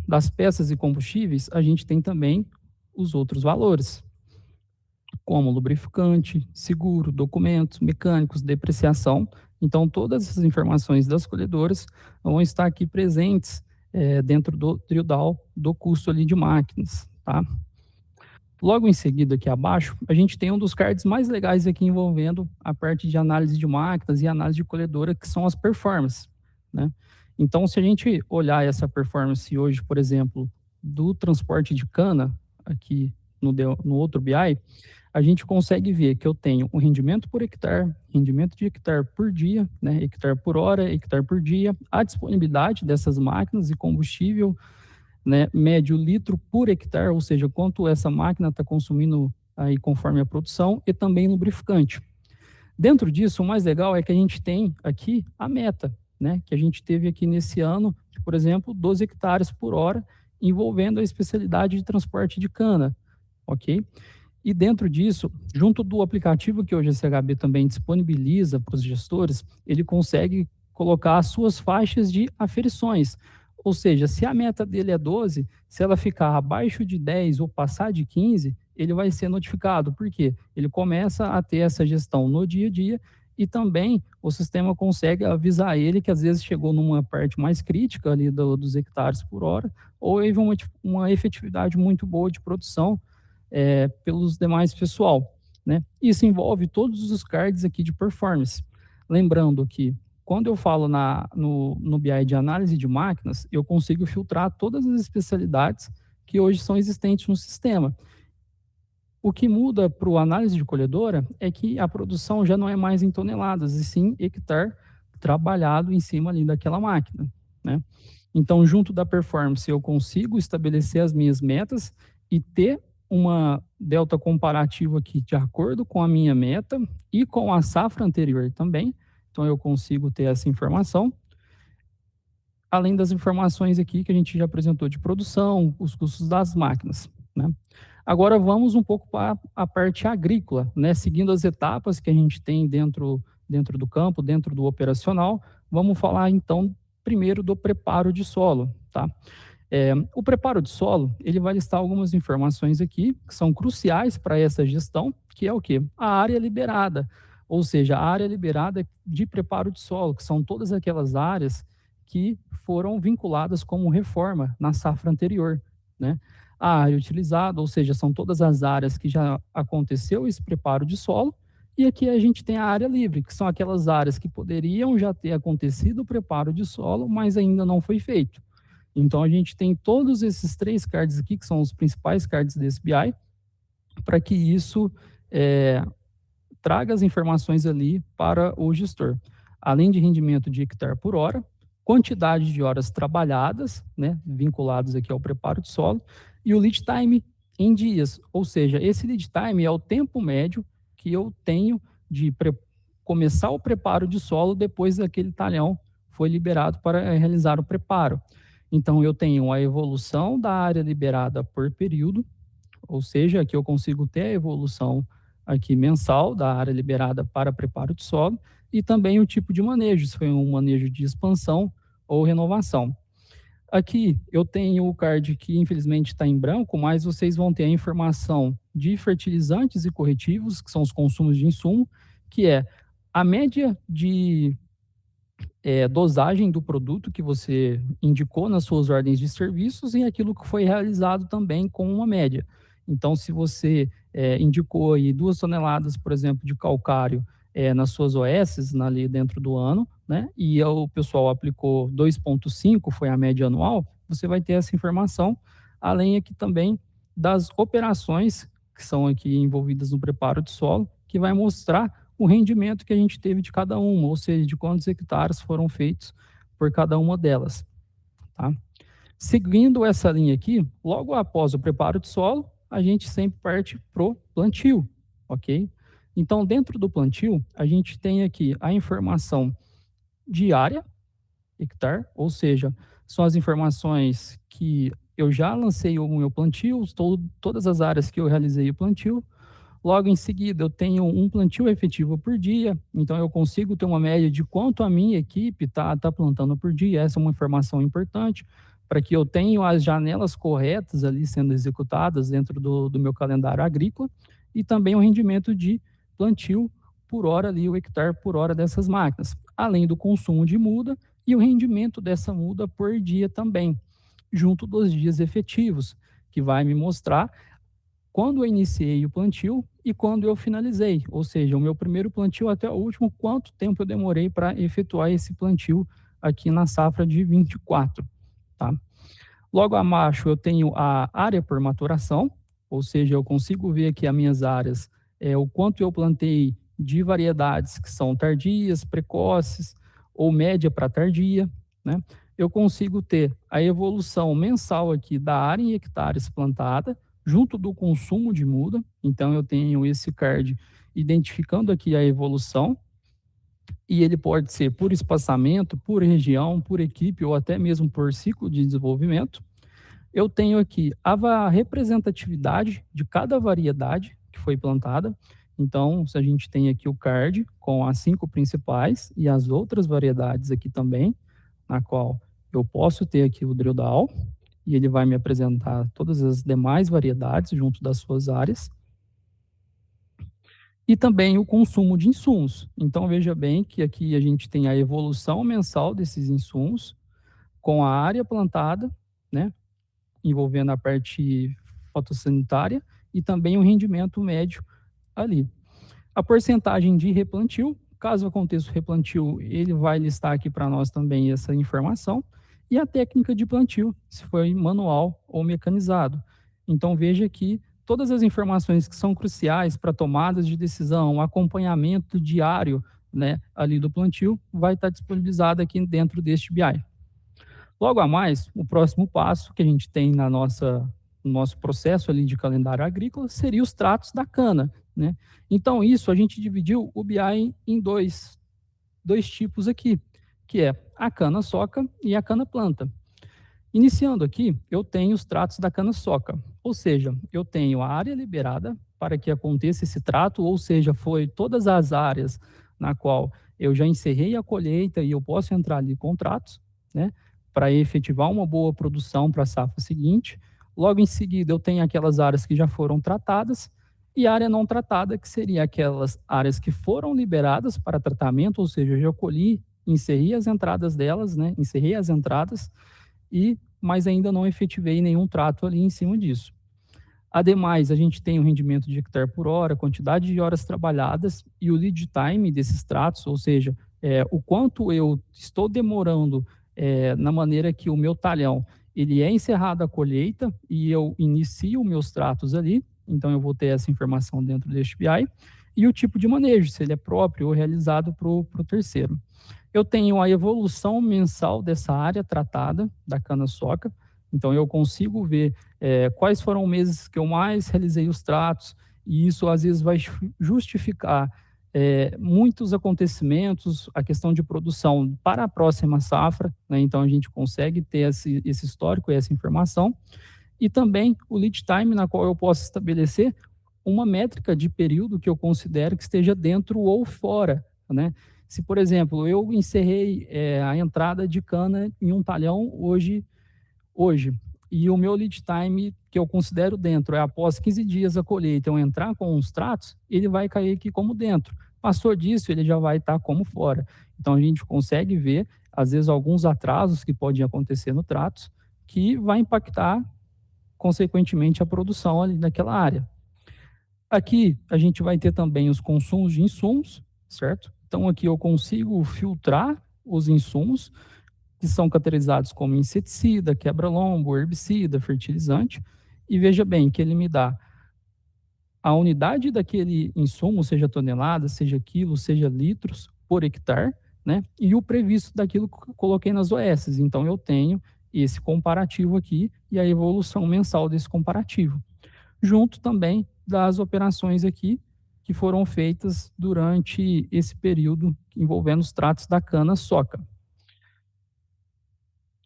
das peças e combustíveis, a gente tem também os outros valores, como lubrificante, seguro, documentos, mecânicos, depreciação. Então, todas essas informações das colhedoras vão estar aqui presentes dentro do drill down do custo ali de máquinas, tá? Logo em seguida, aqui abaixo, a gente tem um dos cards mais legais aqui envolvendo a parte de análise de máquinas e análise de colhedora, que são as performances, né? Então, se a gente olhar essa performance hoje, por exemplo, do transporte de cana, aqui no outro BI, a gente consegue ver que eu tenho o rendimento por hectare, rendimento de hectare por dia, né, hectare por hora, hectare por dia, a disponibilidade dessas máquinas e combustível, né, médio litro por hectare, ou seja, quanto essa máquina está consumindo aí conforme a produção, e também lubrificante. Dentro disso, o mais legal é que a gente tem aqui a meta, né, que a gente teve aqui nesse ano, por exemplo, 12 hectares por hora, envolvendo a especialidade de transporte de cana, ok? E dentro disso, junto do aplicativo que hoje a CHB também disponibiliza para os gestores, ele consegue colocar as suas faixas de aferições. Ou seja, se a meta dele é 12, se ela ficar abaixo de 10 ou passar de 15, ele vai ser notificado. Por quê? Ele começa a ter essa gestão no dia a dia e também o sistema consegue avisar ele que às vezes chegou numa parte mais crítica ali dos hectares por hora, ou houve uma efetividade muito boa de produção pelos demais pessoal, né? Isso envolve todos os cards aqui de performance. Lembrando que quando eu falo no BI de análise de máquinas, eu consigo filtrar todas as especialidades que hoje são existentes no sistema. O que muda para o análise de colhedora é que a produção já não é mais em toneladas, e sim hectare trabalhado em cima ali daquela máquina, né? Então, junto da performance, eu consigo estabelecer as minhas metas e ter uma delta comparativa aqui de acordo com a minha meta e com a safra anterior também. Então, eu consigo ter essa informação, além das informações aqui que a gente já apresentou de produção, os custos das máquinas, né? Agora, vamos um pouco para a parte agrícola, né? Seguindo as etapas que a gente tem dentro do campo, dentro do operacional, vamos falar, então, primeiro do preparo de solo, tá? O preparo de solo, ele vai listar algumas informações aqui que são cruciais para essa gestão, que é o quê? A área liberada, ou seja, a área liberada de preparo de solo, que são todas aquelas áreas que foram vinculadas como reforma na safra anterior, né? A área utilizada, ou seja, são todas as áreas que já aconteceu esse preparo de solo, e aqui a gente tem a área livre, que são aquelas áreas que poderiam já ter acontecido o preparo de solo, mas ainda não foi feito. Então, a gente tem todos esses 3 cards aqui, que são os principais cards desse BI, para que isso traga as informações ali para o gestor. Além de rendimento de hectare por hora, quantidade de horas trabalhadas, né, vinculados aqui ao preparo de solo, e o lead time em dias, ou seja, esse lead time é o tempo médio que eu tenho de começar o preparo de solo depois daquele talhão foi liberado para realizar o preparo. Então, eu tenho a evolução da área liberada por período, ou seja, aqui eu consigo ter a evolução aqui mensal da área liberada para preparo de solo e também o tipo de manejo, se foi um manejo de expansão ou renovação. Aqui eu tenho o card que infelizmente está em branco, mas vocês vão ter a informação de fertilizantes e corretivos, que são os consumos de insumo, que é a média de dosagem do produto que você indicou nas suas ordens de serviços e aquilo que foi realizado também com uma média. Então, se você indicou aí 2 toneladas, por exemplo, de calcário nas suas OS ali dentro do ano, né, e o pessoal aplicou 2,5, foi a média anual, você vai ter essa informação, além aqui também das operações que são aqui envolvidas no preparo de solo, que vai mostrar o rendimento que a gente teve de cada uma, ou seja, de quantos hectares foram feitos por cada uma delas, tá? Seguindo essa linha aqui, logo após o preparo de solo, a gente sempre parte pro plantio, ok? Então, dentro do plantio, a gente tem aqui a informação de área, hectare, ou seja, são as informações que eu já lancei o meu plantio, todas as áreas que eu realizei o plantio. Logo em seguida, eu tenho um plantio efetivo por dia, então eu consigo ter uma média de quanto a minha equipe está plantando por dia. Essa é uma informação importante para que eu tenha as janelas corretas ali sendo executadas dentro do meu calendário agrícola e também o rendimento de plantio por hora ali, o hectare por hora dessas máquinas, além do consumo de muda e o rendimento dessa muda por dia também, junto dos dias efetivos, que vai me mostrar quando eu iniciei o plantio e quando eu finalizei, ou seja, o meu primeiro plantio até o último, quanto tempo eu demorei para efetuar esse plantio aqui na safra de 24, tá? Logo abaixo eu tenho a área por maturação, ou seja, eu consigo ver aqui as minhas áreas, o quanto eu plantei de variedades que são tardias, precoces ou média para tardia, né? Eu consigo ter a evolução mensal aqui da área em hectares plantada, junto do consumo de muda, então eu tenho esse card identificando aqui a evolução e ele pode ser por espaçamento, por região, por equipe ou até mesmo por ciclo de desenvolvimento. Eu tenho aqui a representatividade de cada variedade que foi plantada. Então, se a gente tem aqui o card com as 5 principais e as outras variedades aqui também, na qual eu posso ter aqui o drill down, e ele vai me apresentar todas as demais variedades junto das suas áreas. E também o consumo de insumos. Então, veja bem que aqui a gente tem a evolução mensal desses insumos, com a área plantada, né, envolvendo a parte fotossanitária, e também o rendimento médio ali. A porcentagem de replantio, caso aconteça o replantio, ele vai listar aqui para nós também essa informação, e a técnica de plantio, se foi manual ou mecanizado. Então, veja que todas as informações que são cruciais para tomadas de decisão, acompanhamento diário, né, ali do plantio, vai estar disponibilizado aqui dentro deste BI. Logo a mais, o próximo passo que a gente tem no nosso processo ali de calendário agrícola seria os tratos da cana, né? Então, isso a gente dividiu o BI em dois tipos aqui, que é a cana-soca e a cana-planta. Iniciando aqui, eu tenho os tratos da cana-soca, ou seja, eu tenho a área liberada para que aconteça esse trato, ou seja, foi todas as áreas na qual eu já encerrei a colheita e eu posso entrar ali com tratos, né, para efetivar uma boa produção para a safra seguinte. Logo em seguida, eu tenho aquelas áreas que já foram tratadas e área não tratada, que seria aquelas áreas que foram liberadas para tratamento, ou seja, eu já colhi, encerrei as entradas delas, né, encerrei as entradas, mas ainda não efetivei nenhum trato ali em cima disso. Ademais, a gente tem o rendimento de hectare por hora, quantidade de horas trabalhadas e o lead time desses tratos, ou seja, o quanto eu estou demorando na maneira que o meu talhão ele é encerrado a colheita e eu inicio meus tratos ali, então eu vou ter essa informação dentro deste BI, e o tipo de manejo, se ele é próprio ou realizado para o terceiro. Eu tenho a evolução mensal dessa área tratada da cana-soca, então eu consigo ver quais foram meses que eu mais realizei os tratos, e isso às vezes vai justificar muitos acontecimentos, a questão de produção para a próxima safra, né? Então a gente consegue ter esse histórico e essa informação, e também o lead time, na qual eu posso estabelecer uma métrica de período que eu considero que esteja dentro ou fora, né? Se, por exemplo, eu encerrei a entrada de cana em um talhão hoje, e o meu lead time, que eu considero dentro, é após 15 dias a colheita, eu entrar com os tratos, ele vai cair aqui como dentro. Passou disso, ele já vai estar como fora. Então, a gente consegue ver, às vezes, alguns atrasos que podem acontecer no trato, que vai impactar, consequentemente, a produção ali naquela área. Aqui, a gente vai ter também os consumos de insumos, certo? Então, aqui eu consigo filtrar os insumos que são caracterizados como inseticida, quebra-lombo, herbicida, fertilizante, e veja bem que ele me dá a unidade daquele insumo, seja tonelada, seja quilo, seja litros por hectare, né? E o previsto daquilo que eu coloquei nas OS. Então, eu tenho esse comparativo aqui e a evolução mensal desse comparativo. Junto também das operações aqui que foram feitas durante esse período envolvendo os tratos da cana-soca.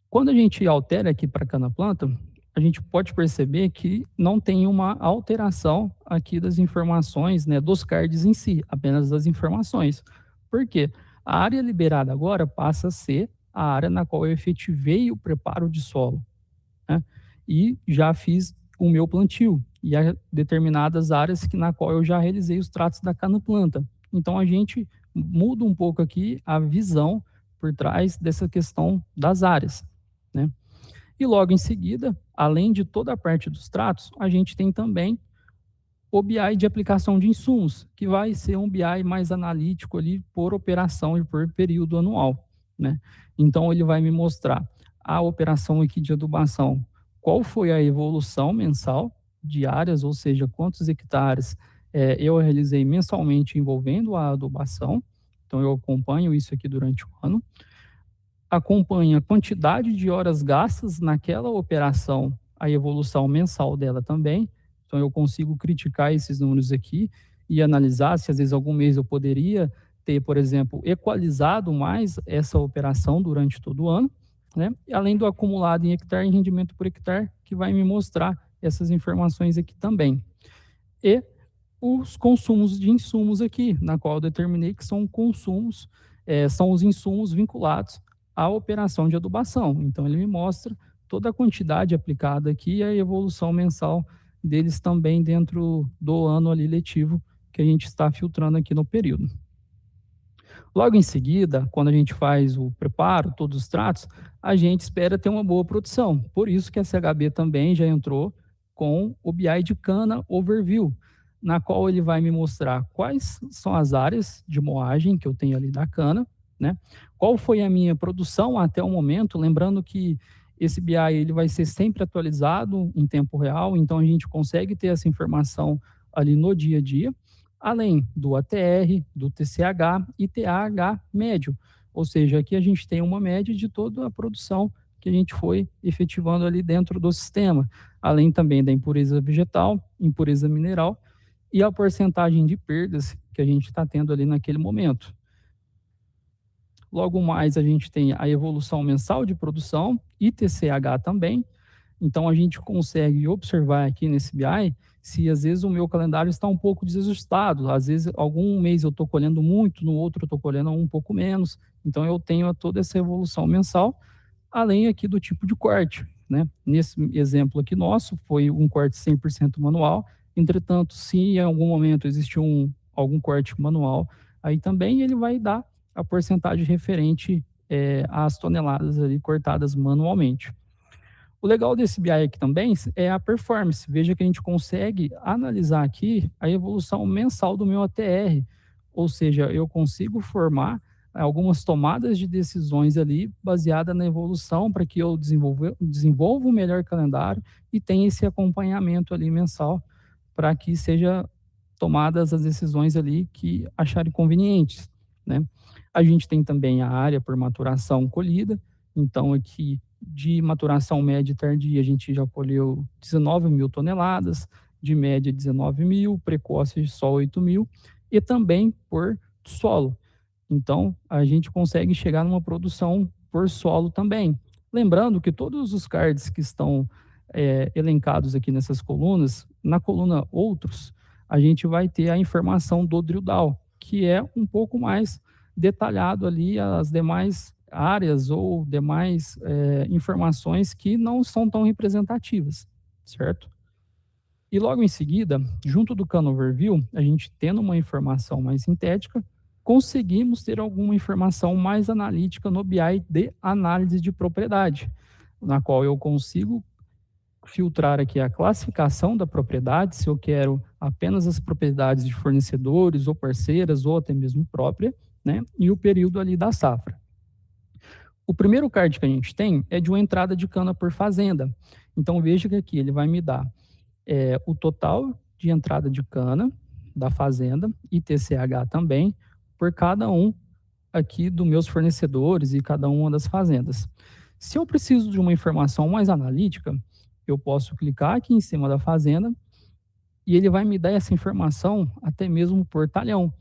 Quando a gente altera aqui para a cana-planta, a gente pode perceber que não tem uma alteração aqui das informações, né, dos cards em si, apenas das informações. Por quê? A área liberada agora passa a ser a área na qual eu efetivei o preparo de solo, né, e já fiz o meu plantio, e há determinadas áreas na qual eu já realizei os tratos da cana-planta. Então, a gente muda um pouco aqui a visão por trás dessa questão das áreas, né? E logo em seguida, além de toda a parte dos tratos, a gente tem também o BI de aplicação de insumos, que vai ser um BI mais analítico ali por operação e por período anual, né? Então, ele vai me mostrar a operação aqui de adubação, qual foi a evolução mensal de áreas, ou seja, quantos hectares eu realizei mensalmente envolvendo a adubação. Então, eu acompanho isso aqui durante o ano. Acompanha a quantidade de horas gastas naquela operação, a evolução mensal dela também. Então, eu consigo criticar esses números aqui e analisar se, às vezes, algum mês eu poderia ter, por exemplo, equalizado mais essa operação durante todo o ano, né? Além do acumulado em hectare e rendimento por hectare, que vai me mostrar essas informações aqui também. E os consumos de insumos aqui, na qual eu determinei que são consumos, são os insumos vinculados à operação de adubação. Então, ele me mostra toda a quantidade aplicada aqui e a evolução mensal deles também dentro do ano ali letivo que a gente está filtrando aqui no período. Logo em seguida, quando a gente faz o preparo, todos os tratos, a gente espera ter uma boa produção. Por isso que a CHB também já entrou com o BI de cana overview, na qual ele vai me mostrar quais são as áreas de moagem que eu tenho ali da cana, né? Qual foi a minha produção até o momento, lembrando que esse BI ele vai ser sempre atualizado em tempo real, então a gente consegue ter essa informação ali no dia a dia, além do ATR, do TCH e TAH médio, ou seja, aqui a gente tem uma média de toda a produção que a gente foi efetivando ali dentro do sistema, além também da impureza vegetal, impureza mineral e a porcentagem de perdas que a gente está tendo ali naquele momento. Logo mais, a gente tem a evolução mensal de produção e TCH também. Então, a gente consegue observar aqui nesse BI se, às vezes, o meu calendário está um pouco desajustado. Às vezes, algum mês eu estou colhendo muito, no outro eu estou colhendo um pouco menos. Então, eu tenho toda essa evolução mensal, além aqui do tipo de corte, né? Nesse exemplo aqui nosso, foi um corte 100% manual. Entretanto, se em algum momento existe algum corte manual, aí também ele vai dar a porcentagem referente às toneladas ali cortadas manualmente. O legal desse BI aqui também é a performance. Veja que a gente consegue analisar aqui a evolução mensal do meu ATR, ou seja, eu consigo formar algumas tomadas de decisões ali baseada na evolução para que eu desenvolva um melhor calendário e tenha esse acompanhamento ali mensal para que seja tomadas as decisões ali que acharem convenientes, né? A gente tem também a área por maturação colhida, então aqui de maturação média e tardia a gente já colheu 19 mil toneladas, de média 19 mil, precoce só 8 mil, e também por solo. Então, a gente consegue chegar numa produção por solo também. Lembrando que todos os cards que estão elencados aqui nessas colunas, na coluna outros, a gente vai ter a informação do drill down, que é um pouco mais detalhado ali as demais áreas ou demais informações que não são tão representativas, certo? E logo em seguida, junto do Cano Overview, a gente tendo uma informação mais sintética, conseguimos ter alguma informação mais analítica no BI de análise de propriedade, na qual eu consigo filtrar aqui a classificação da propriedade, se eu quero apenas as propriedades de fornecedores ou parceiras ou até mesmo própria, né? E o período ali da safra. O primeiro card que a gente tem é de uma entrada de cana por fazenda. Então veja que aqui ele vai me dar o total de entrada de cana da fazenda e TCH também por cada um aqui dos meus fornecedores e cada uma das fazendas. Se eu preciso de uma informação mais analítica, eu posso clicar aqui em cima da fazenda e ele vai me dar essa informação até mesmo por talhão.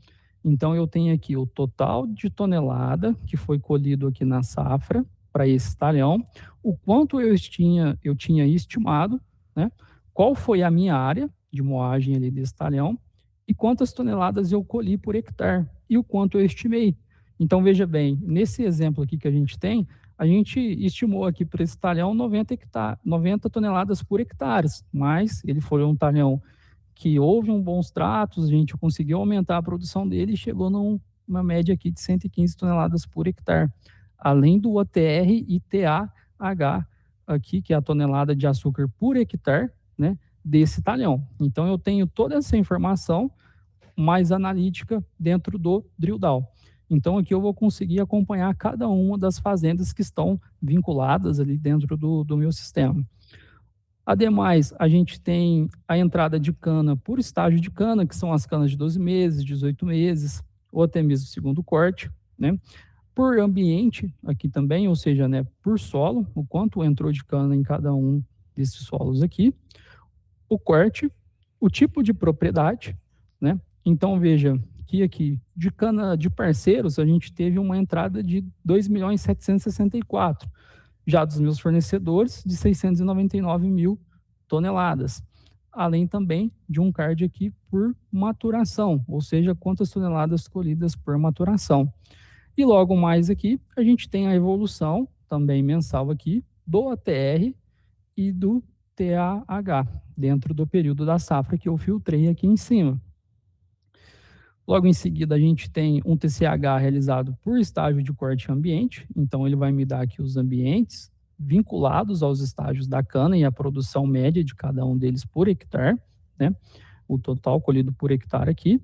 Então, eu tenho aqui o total de tonelada que foi colhido aqui na safra para esse talhão, o quanto eu tinha estimado, né? Qual foi a minha área de moagem ali desse talhão e quantas toneladas eu colhi por hectare e o quanto eu estimei. Então, veja bem, nesse exemplo aqui que a gente tem, a gente estimou aqui para esse talhão 90 toneladas por hectare, mas ele foi um talhão que houve bons tratos, a gente conseguiu aumentar a produção dele e chegou numa média aqui de 115 toneladas por hectare, além do ATR e TAH aqui, que é a tonelada de açúcar por hectare, né, desse talhão. Então, eu tenho toda essa informação mais analítica dentro do drill down. Então, aqui eu vou conseguir acompanhar cada uma das fazendas que estão vinculadas ali dentro do meu sistema. Ademais, a gente tem a entrada de cana por estágio de cana, que são as canas de 12 meses, 18 meses, ou até mesmo segundo corte, né? Por ambiente aqui também, ou seja, né, por solo, o quanto entrou de cana em cada um desses solos aqui, o corte, o tipo de propriedade, né? Então, veja que aqui, de cana de parceiros, a gente teve uma entrada de 2.764.000, já dos meus fornecedores, de 699.000 toneladas, além também de um card aqui por maturação, ou seja, quantas toneladas colhidas por maturação. E logo mais aqui, a gente tem a evolução, também mensal aqui, do ATR e do TAH, dentro do período da safra que eu filtrei aqui em cima. Logo em seguida, a gente tem um TCH realizado por estágio de corte ambiente, então ele vai me dar aqui os ambientes vinculados aos estágios da cana e a produção média de cada um deles por hectare, né? O total colhido por hectare aqui.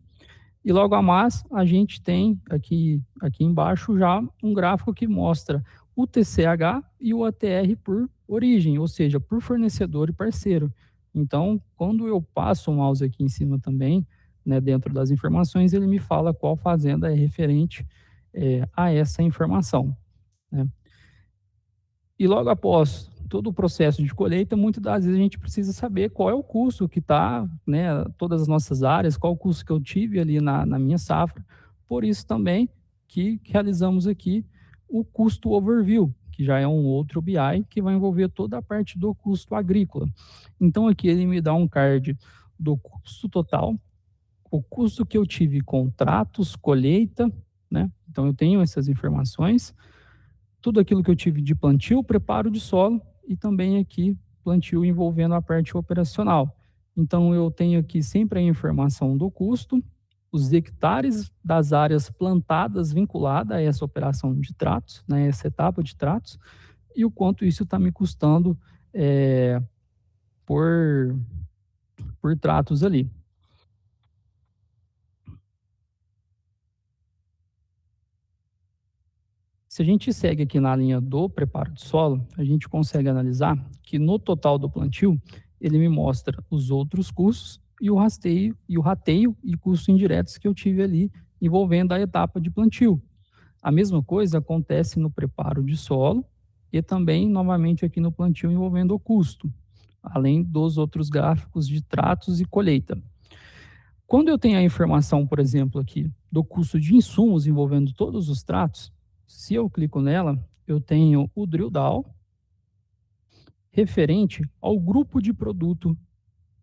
E logo a mais, a gente tem aqui embaixo já um gráfico que mostra o TCH e o ATR por origem, ou seja, por fornecedor e parceiro. Então, quando eu passo o mouse aqui em cima também, né, dentro das informações, ele me fala qual fazenda é referente a essa informação, né? E logo após todo o processo de colheita, muitas das vezes a gente precisa saber qual é o custo que está, né, todas as nossas áreas, qual o custo que eu tive ali na minha safra. Por isso também que realizamos aqui o custo overview, que já é um outro BI que vai envolver toda a parte do custo agrícola. Então aqui ele me dá um card do custo total, o custo que eu tive com tratos, colheita, né? Então eu tenho essas informações, tudo aquilo que eu tive de plantio, preparo de solo e também aqui plantio envolvendo a parte operacional. Então eu tenho aqui sempre a informação do custo, os hectares das áreas plantadas vinculada a essa operação de tratos, né, essa etapa de tratos, e o quanto isso está me custando por tratos ali. Se a gente segue aqui na linha do preparo de solo, a gente consegue analisar que no total do plantio, ele me mostra os outros custos e o rateio e custos indiretos que eu tive ali envolvendo a etapa de plantio. A mesma coisa acontece no preparo de solo e também, novamente, aqui no plantio envolvendo o custo, além dos outros gráficos de tratos e colheita. Quando eu tenho a informação, por exemplo, aqui do custo de insumos envolvendo todos os tratos, se eu clico nela, eu tenho o drill down referente ao grupo de produto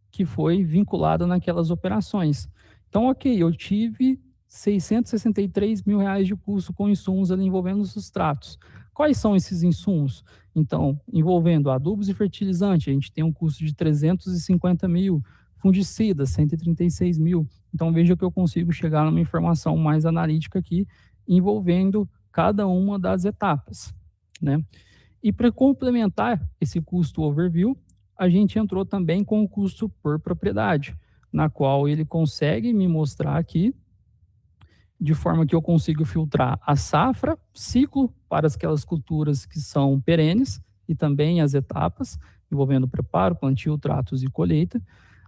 que foi vinculado naquelas operações. Então, ok, eu tive 663 mil reais de custo com insumos ali envolvendo os substratos. Quais são esses insumos? Então, envolvendo adubos e fertilizante, a gente tem um custo de 350 mil, fungicidas, 136 mil. Então, veja que eu consigo chegar numa informação mais analítica aqui, envolvendo cada uma das etapas, né? E para complementar esse custo overview, a gente entrou também com o custo por propriedade, na qual ele consegue me mostrar aqui, de forma que eu consigo filtrar a safra, ciclo para aquelas culturas que são perenes e também as etapas, envolvendo preparo, plantio, tratos e colheita,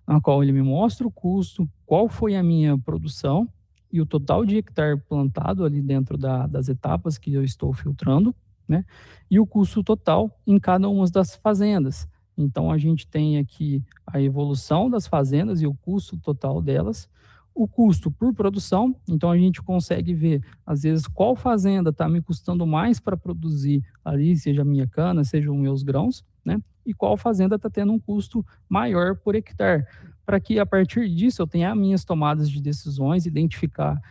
na qual ele me mostra o custo, qual foi a minha produção e o total de hectare plantado ali dentro das etapas que eu estou filtrando, né? E o custo total em cada uma das fazendas. Então, a gente tem aqui a evolução das fazendas e o custo total delas, o custo por produção, então a gente consegue ver, às vezes, qual fazenda está me custando mais para produzir ali, seja a minha cana, seja os meus grãos, né? E qual fazenda está tendo um custo maior por hectare, para que a partir disso eu tenha as minhas tomadas de decisões, identificar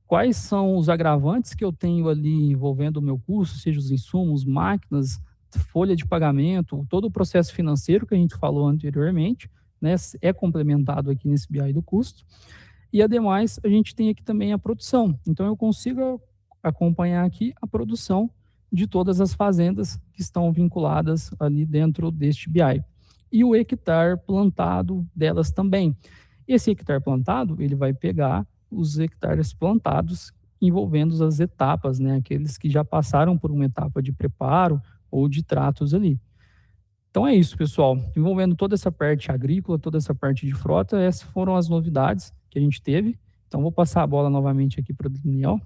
quais são os agravantes que eu tenho ali envolvendo o meu custo, seja os insumos, máquinas, folha de pagamento, todo o processo financeiro que a gente falou anteriormente, né, é complementado aqui nesse BI do custo. E, ademais, a gente tem aqui também a produção. Então, eu consigo acompanhar aqui a produção de todas as fazendas que estão vinculadas ali dentro deste BI. E o hectare plantado delas também. Esse hectare plantado, ele vai pegar os hectares plantados envolvendo as etapas, né, aqueles que já passaram por uma etapa de preparo ou de tratos ali. Então é isso, pessoal. Envolvendo toda essa parte agrícola, toda essa parte de frota, essas foram as novidades que a gente teve. Então vou passar a bola novamente aqui para o Daniel.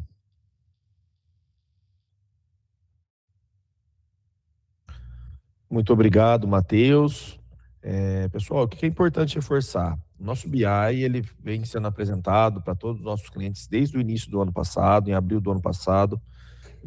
Muito obrigado, Matheus. Pessoal, o que é importante reforçar? O nosso BI, ele vem sendo apresentado para todos os nossos clientes desde o início do ano passado, em abril do ano passado.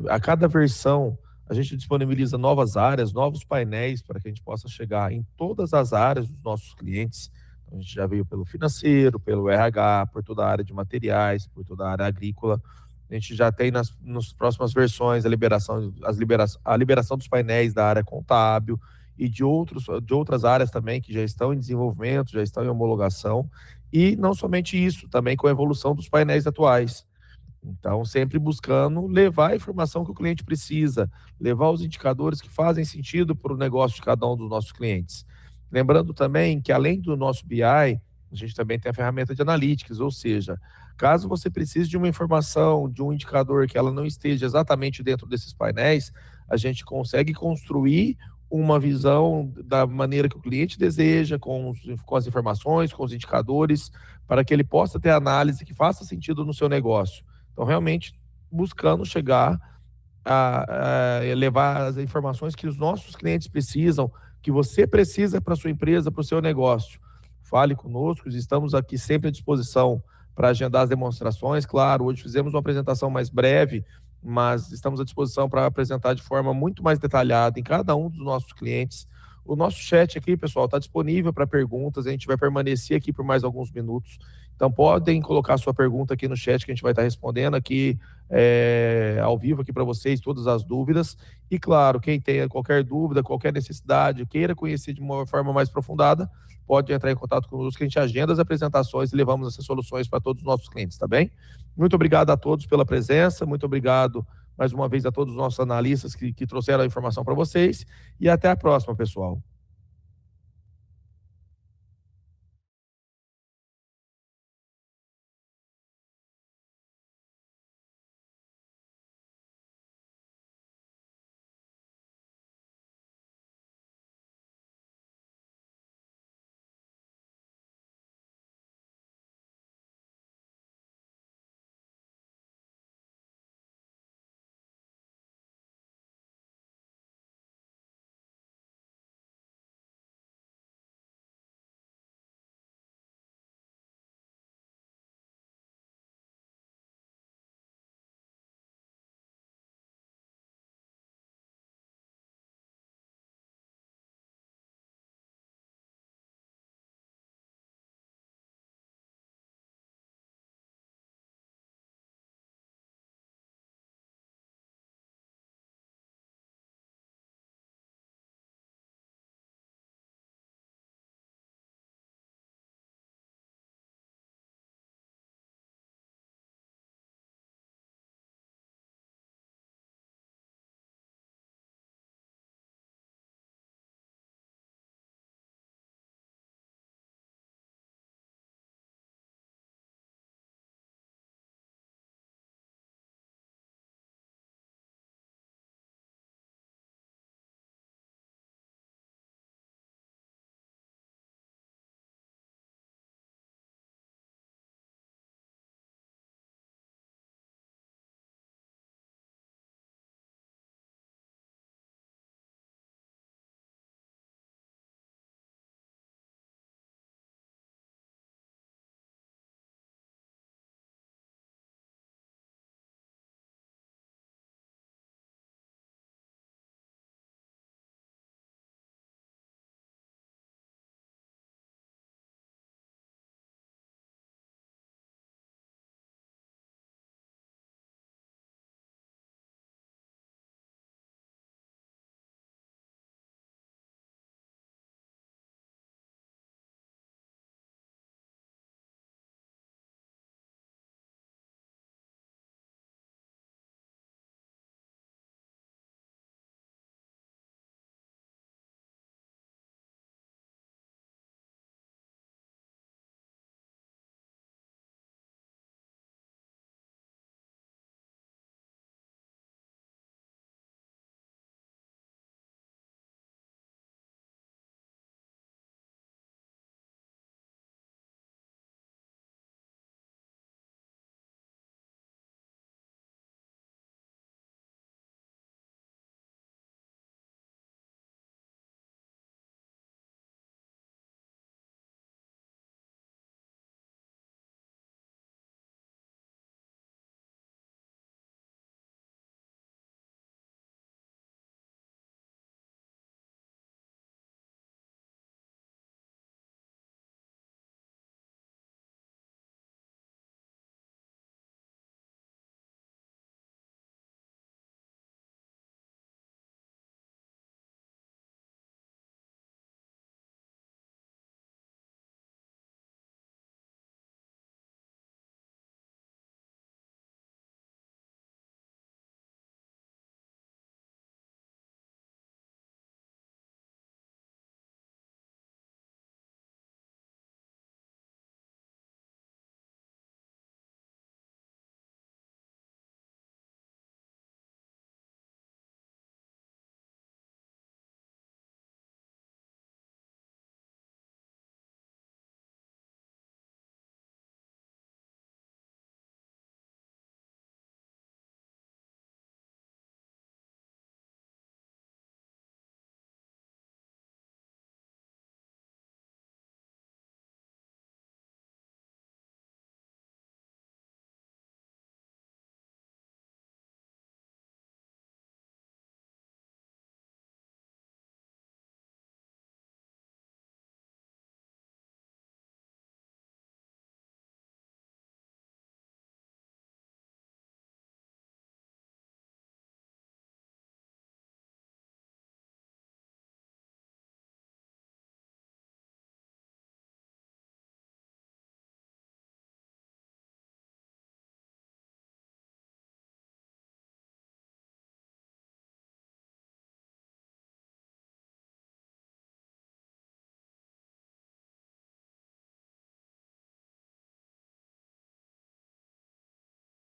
A cada versão, a gente disponibiliza novas áreas, novos painéis para que a gente possa chegar em todas as áreas dos nossos clientes. A gente já veio pelo financeiro, pelo RH, por toda a área de materiais, por toda a área agrícola. A gente já tem nas próximas versões a liberação dos painéis da área contábil e de outras áreas também que já estão em desenvolvimento, já estão em homologação. E não somente isso, também com a evolução dos painéis atuais. Então, sempre buscando levar a informação que o cliente precisa, levar os indicadores que fazem sentido para o negócio de cada um dos nossos clientes. Lembrando também que, além do nosso BI, a gente também tem a ferramenta de analytics, ou seja, caso você precise de uma informação, de um indicador que ela não esteja exatamente dentro desses painéis, a gente consegue construir uma visão da maneira que o cliente deseja, com as informações, com os indicadores, para que ele possa ter análise que faça sentido no seu negócio. Então, realmente, buscando chegar a levar as informações que os nossos clientes precisam, que você precisa para a sua empresa, para o seu negócio. Fale conosco, estamos aqui sempre à disposição para agendar as demonstrações. Claro, hoje fizemos uma apresentação mais breve, mas estamos à disposição para apresentar de forma muito mais detalhada em cada um dos nossos clientes. O nosso chat aqui, pessoal, está disponível para perguntas, a gente vai permanecer aqui por mais alguns minutos. Então, podem colocar sua pergunta aqui no chat que a gente vai estar respondendo aqui ao vivo aqui para vocês, todas as dúvidas. E, claro, quem tenha qualquer dúvida, qualquer necessidade, queira conhecer de uma forma mais aprofundada, pode entrar em contato conosco que a gente agenda as apresentações e levamos essas soluções para todos os nossos clientes, tá bem? Muito obrigado a todos pela presença, muito obrigado mais uma vez a todos os nossos analistas que trouxeram a informação para vocês e até a próxima, pessoal.